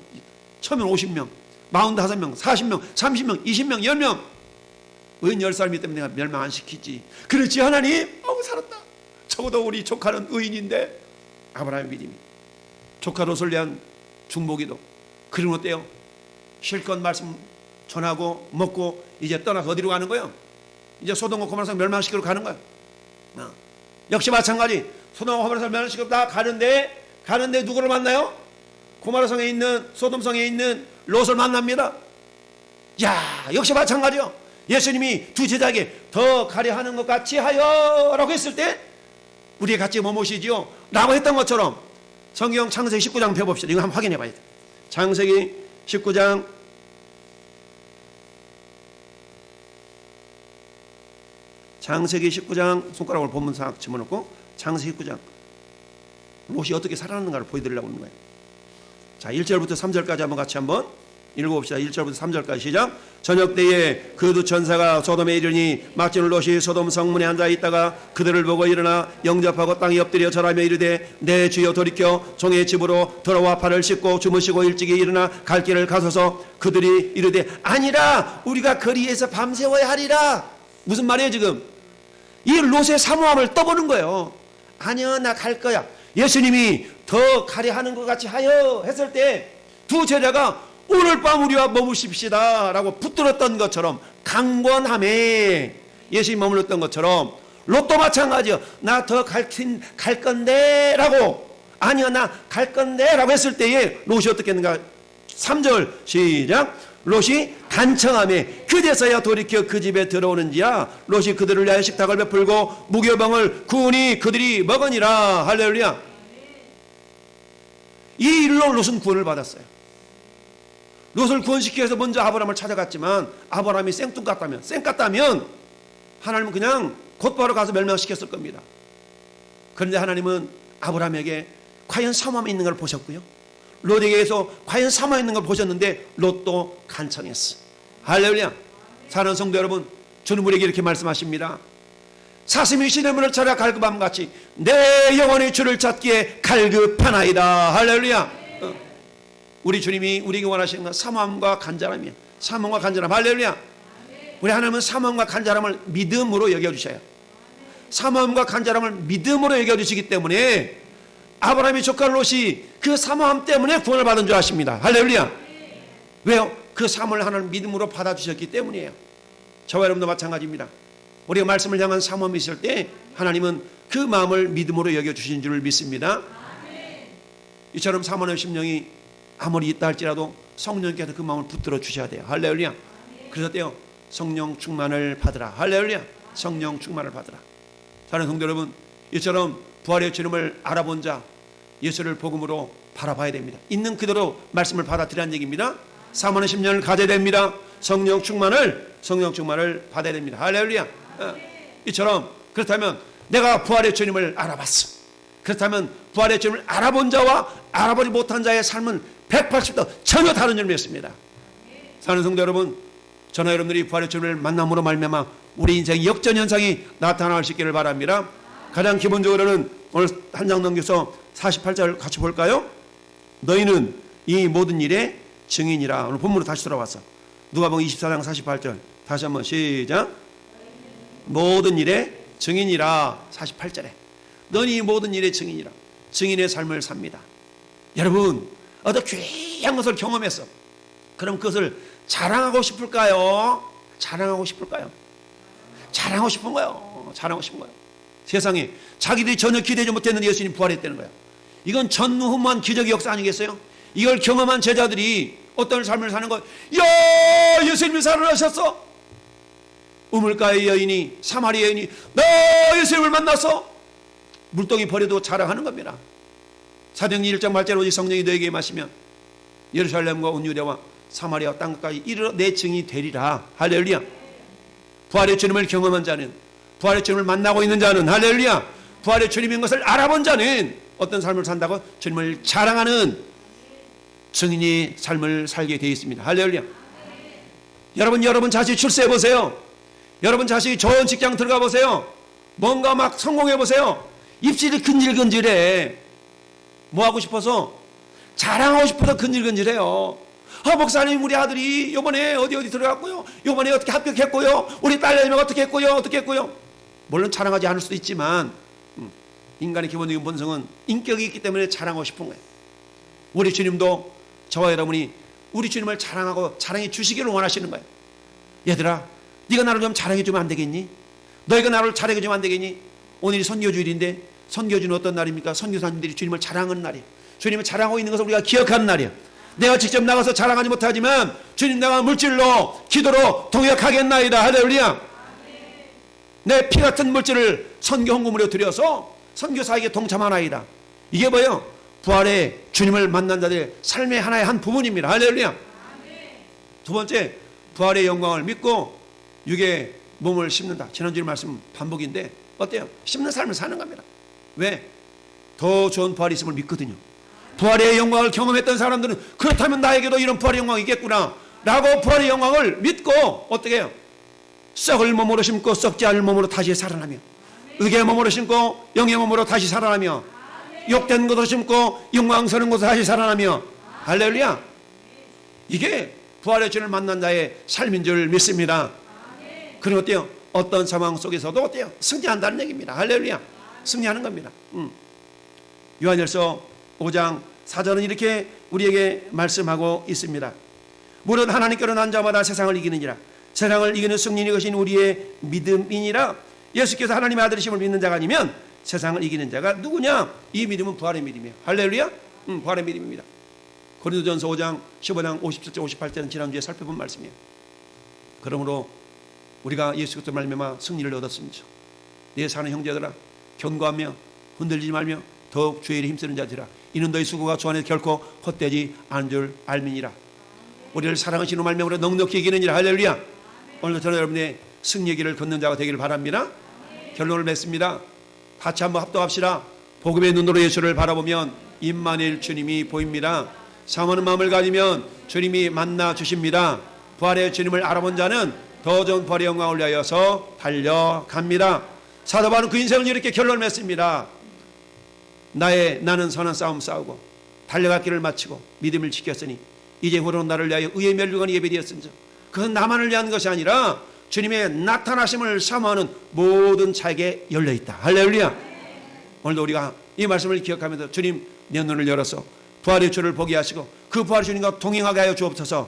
처음엔 50명, 45명, 40명, 30명, 20명, 10명 의인 10사람이 때문에 내가 멸망 안 시키지. 그렇지 하나님. 살았다. 적어도 우리 조카는 의인인데. 아브라함의 믿음이 조카 롯을 위한 중보기도. 그럼 어때요? 실컷 말씀 전하고 먹고 이제 떠나서 어디로 가는 거예요? 이제 소돔과 고모라성 멸망시키러 가는 거예요. 역시 마찬가지. 소돔과 고모라성 멸망시키러 다 가는데 누구를 만나요? 고모라성에 있는, 소돔성에 있는 롯을 만납니다. 역시 마찬가지요. 예수님이 두 제자에게 더 가려 하는 것 같이 하여 라고 했을 때 우리의 같이 뭐무엇이지요? 라고 했던 것처럼 성경 창세기 19장 펴봅시다. 이거 한번 확인해 봐야 돼. 창세기 19장 창세기 19장 손가락을 본문상 집어넣고 창세기 19장 롯이 어떻게 살아났는가를 보여드리려고 하는 거예요. 자, 1절부터 3절까지 한번 같이 한번 읽어봅시다. 1절부터 3절까지 시작. 저녁 때에 그 두 천사가 소돔에 이르니 막지는 롯이 소돔 성문에 앉아 있다가 그들을 보고 일어나 영접하고 땅에 엎드려 절하며 이르되 내 주여 돌이켜 종의 집으로 돌아와 발을 씻고 주무시고 일찍이 일어나 갈 길을 가소서. 그들이 이르되 아니라 우리가 거리에서 밤새워야 하리라. 무슨 말이에요 지금? 이 롯의 사모함을 떠보는 거예요. 아니야 나 갈 거야. 예수님이 더 가려 하는 것 같이 하여 했을 때 두 제자가 오늘 밤 우리와 머무십시다 라고 붙들었던 것처럼 강권함에 예수님이 머물렀던 것처럼 롯도 마찬가지요. 나 더 갈 건데 라고 아니야 나 갈 건데 라고 했을 때에 롯이 어떻게 했는가. 3절 시작. 롯이 간청함에 그제서야 돌이켜 그 집에 들어오는지라 롯이 그들을 위하여 식탁을 베풀고 무교병을 구우니 그들이 먹으니라. 할렐루야. 이 일로 롯은 구원을 받았어요. 롯을 구원시키기 위해서 먼저 아브라함을 찾아갔지만 아브라함이 쌩같다면 하나님은 그냥 곧바로 가서 멸망시켰을 겁니다. 그런데 하나님은 아브라함에게 과연 사모함이 있는 걸 보셨고요, 롯에게서 과연 사모함이 있는 걸 보셨는데 롯도 간청했어. 할렐루야. 사랑하는 성도 여러분, 주는 우리에게 이렇게 말씀하십니다. 사슴이 시냇물을 찾아 갈급함같이 내 영혼이 주를 찾기에 갈급하나이다. 할렐루야. 우리 주님이 우리에게 원하시는 건 사모함과 간절함이에요. 사모함과 간절함. 할렐루야. 우리 하나님은 사모함과 간절함을 믿음으로 여겨주셔요. 사모함과 간절함을 믿음으로 여겨주시기 때문에 아브라함의 조카 롯이 그 사모함 때문에 구원을 받은 줄 아십니다. 할렐루야. 왜요? 그 사모를 하나님 믿음으로 받아주셨기 때문이에요. 저와 여러분도 마찬가지입니다. 우리가 말씀을 향한 사모함이 있을 때 하나님은 그 마음을 믿음으로 여겨주신 줄을 믿습니다. 이처럼 사모함의 심령이 아무리 있다 할지라도 성령께서 그 마음을 붙들어 주셔야 돼요. 할렐루야. 그래서 때요 성령 충만을 받으라. 할렐루야. 성령 충만을 받으라. 사랑하는 성도 여러분, 이처럼 부활의 주님을 알아본 자 예수를 복음으로 바라봐야 됩니다. 있는 그대로 말씀을 받아들이라는 얘기입니다. 사모함의 심령을 가져야 됩니다. 성령 충만을 받아야 됩니다. 할렐루야. 이처럼 그렇다면 내가 부활의 주님을 알아봤어. 그렇다면 부활의 주님을 알아본 자와 알아보지 못한 자의 삶은 180도 전혀 다른 줄 믿습니다. 사는 성도 여러분, 저나 여러분들이 부활의 주님을 만남으로 말미암아 우리 인생 역전현상이 나타날 수 있기를 바랍니다. 가장 기본적으로는 오늘 한 장 넘겨서 48절 같이 볼까요? 너희는 이 모든 일의 증인이라. 오늘 본문으로 다시 돌아왔어. 누가복음 24장 48절 다시 한번 시작. 모든 일의 증인이라. 48절에 너는 이 모든 일의 증인이라. 증인의 삶을 삽니다. 여러분, 어떤 귀한 것을 경험했어. 그럼 그것을 자랑하고 싶을까요? 자랑하고 싶은 거예요. 세상에 자기들이 전혀 기대지 못했는데 예수님 부활했다는 거예요. 이건 전무후무한 기적의 역사 아니겠어요? 이걸 경험한 제자들이 어떤 삶을 사는 거예요? 야, 예수님이 살아나셨어. 우물가의 여인이, 사마리아 여인이 나 예수님을 만났어. 물동이 버려도 자랑하는 겁니다. 사도행전 1장 8절 오직 성령이 너에게 임하시면 예루살렘과 온 유대와 사마리아 땅까지 이르러 내 증이 되리라. 할렐루야. 부활의 주님을 경험한 자는, 부활의 주님을 만나고 있는 자는, 할렐루야, 부활의 주님인 것을 알아본 자는 어떤 삶을 산다고? 주님을 자랑하는 증인의 삶을 살게 되어 있습니다. 할렐루야. 여러분 자신이 출세해 보세요. 여러분 자신이 좋은 직장 들어가 보세요. 뭔가 막 성공해 보세요. 입술이 근질근질해. 뭐 하고 싶어서? 자랑하고 싶어서 근질근질해요. 목사님 우리 아들이 요번에 어디 들어갔고요, 요번에 어떻게 합격했고요, 우리 딸내미가 어떻게 했고요. 물론 자랑하지 않을 수도 있지만 인간의 기본적인 본성은 인격이 있기 때문에 자랑하고 싶은 거예요. 우리 주님도 저와 여러분이 우리 주님을 자랑해 주시기를 원하시는 거예요. 얘들아, 네가 나를 좀 자랑해 주면 안 되겠니? 너희가 나를 자랑해 주면 안 되겠니? 오늘이 선교주일인데, 선교주는 어떤 날입니까? 선교사님들이 주님을 자랑하는 날이에요. 주님을 자랑하고 있는 것을 우리가 기억하는 날이에요. 내가 직접 나가서 자랑하지 못하지만 주님, 내가 물질로 기도로 동역하겠나이다. 할렐루야. 내 피 같은 물질을 선교 헌금으로 드려서 선교사에게 동참하나이다. 이게 뭐예요? 부활의 주님을 만난 자들의 삶의 하나의 한 부분입니다. 할렐루야. 두 번째, 부활의 영광을 믿고 육의 몸을 씹는다. 지난주에 말씀 반복인데 어때요? 씹는 삶을 사는 겁니다. 왜? 더 좋은 부활이 있음을 믿거든요. 부활의 영광을 경험했던 사람들은 그렇다면 나에게도 이런 부활의 영광이 있겠구나 라고 부활의 영광을 믿고 어떻게 해요? 썩을 몸으로 심고 썩지 않을 몸으로 다시 살아나며, 의의 몸으로 심고 영의 몸으로 다시 살아나며, 욕된 것으로 심고 영광스러운 것으로 다시 살아나며, 할렐루야. 이게 부활의 주를 만난 자의 삶인 줄 믿습니다. 그럼 어때요? 어떤 상황 속에서도 어때요? 승리한다는 얘기입니다. 할렐루야. 승리하는 겁니다. 요한일서 5장 4절은 이렇게 우리에게 말씀하고 있습니다. 무릇 하나님께로 난 자마다 세상을 이기느니라. 세상을 이기는 승리는 것인 우리의 믿음이니라. 예수께서 하나님의 아들이심을 믿는 자가 아니면 세상을 이기는 자가 누구냐? 이 믿음은 부활의 믿음이에요. 할렐루야. 부활의 믿음입니다. 고린도전서 5장 15장 57절 58절은 지난주에 살펴본 말씀이에요. 그러므로 우리가 예수 그리스도 말미암아 승리를 얻었습니다. 내 사는 형제들아, 견고하며 흔들리지 말며 더욱 주의 일에 힘쓰는 자들아, 이는 너희 수고가 주 안에 결코 헛되지 않은 줄 알미니라. 우리를 사랑하시는 말미암아 넉넉히 이기느니라. 할렐루야. 오늘도 저는 여러분의 승리의 길을 걷는 자가 되기를 바랍니다. 결론을 맺습니다. 같이 한번 합동합시다. 복음의 눈으로 예수를 바라보면 임마누엘 주님이 보입니다. 사모하는 마음을 가지면 주님이 만나 주십니다. 부활의 주님을 알아본 자는 더 좋은 부활의 영광을 위하여서 달려갑니다. 사도 바울은 그 인생을 이렇게 결론을 맺습니다. 나는 선한 싸움 싸우고 달려갈 길을 마치고 믿음을 지켰으니 이제 후로는 나를 위하여 의의 멸류관이 예비되었은즉 그것은 나만을 위한 것이 아니라 주님의 나타나심을 사모하는 모든 자에게 열려있다. 할렐루야. 오늘도 우리가 이 말씀을 기억하면서 주님 내 눈을 열어서 부활의 주를 보게 하시고 그 부활의 주님과 동행하게 하여 주옵소서.